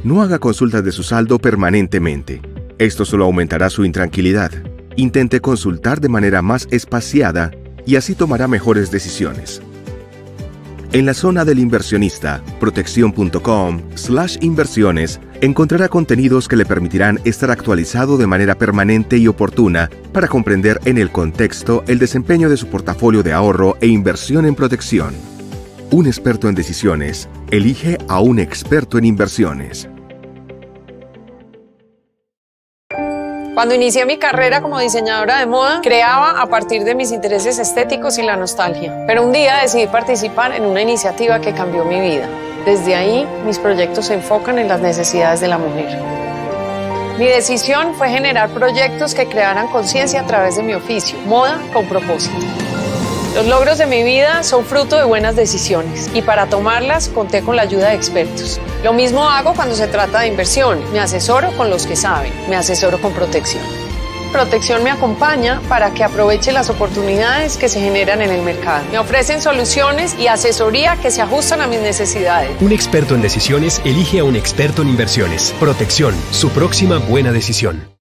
No haga consultas de su saldo permanentemente. Esto solo aumentará su intranquilidad. Intente consultar de manera más espaciada y así tomará mejores decisiones. En la zona del inversionista, protección.com/inversiones, encontrará contenidos que le permitirán estar actualizado de manera permanente y oportuna para comprender en el contexto el desempeño de su portafolio de ahorro e inversión en protección. Un experto en decisiones elige a un experto en inversiones. Cuando inicié mi carrera como diseñadora de moda, creaba a partir de mis intereses estéticos y la nostalgia. Pero un día decidí participar en una iniciativa que cambió mi vida. Desde ahí, mis proyectos se enfocan en las necesidades de la mujer. Mi decisión fue generar proyectos que crearan conciencia a través de mi oficio, moda con propósito. Los logros de mi vida son fruto de buenas decisiones y para tomarlas conté con la ayuda de expertos. Lo mismo hago cuando se trata de inversión. Me asesoro con los que saben, me asesoro con Protección. Protección me acompaña para que aproveche las oportunidades que se generan en el mercado. Me ofrecen soluciones y asesoría que se ajustan a mis necesidades. Un experto en decisiones elige a un experto en inversiones. Protección, su próxima buena decisión.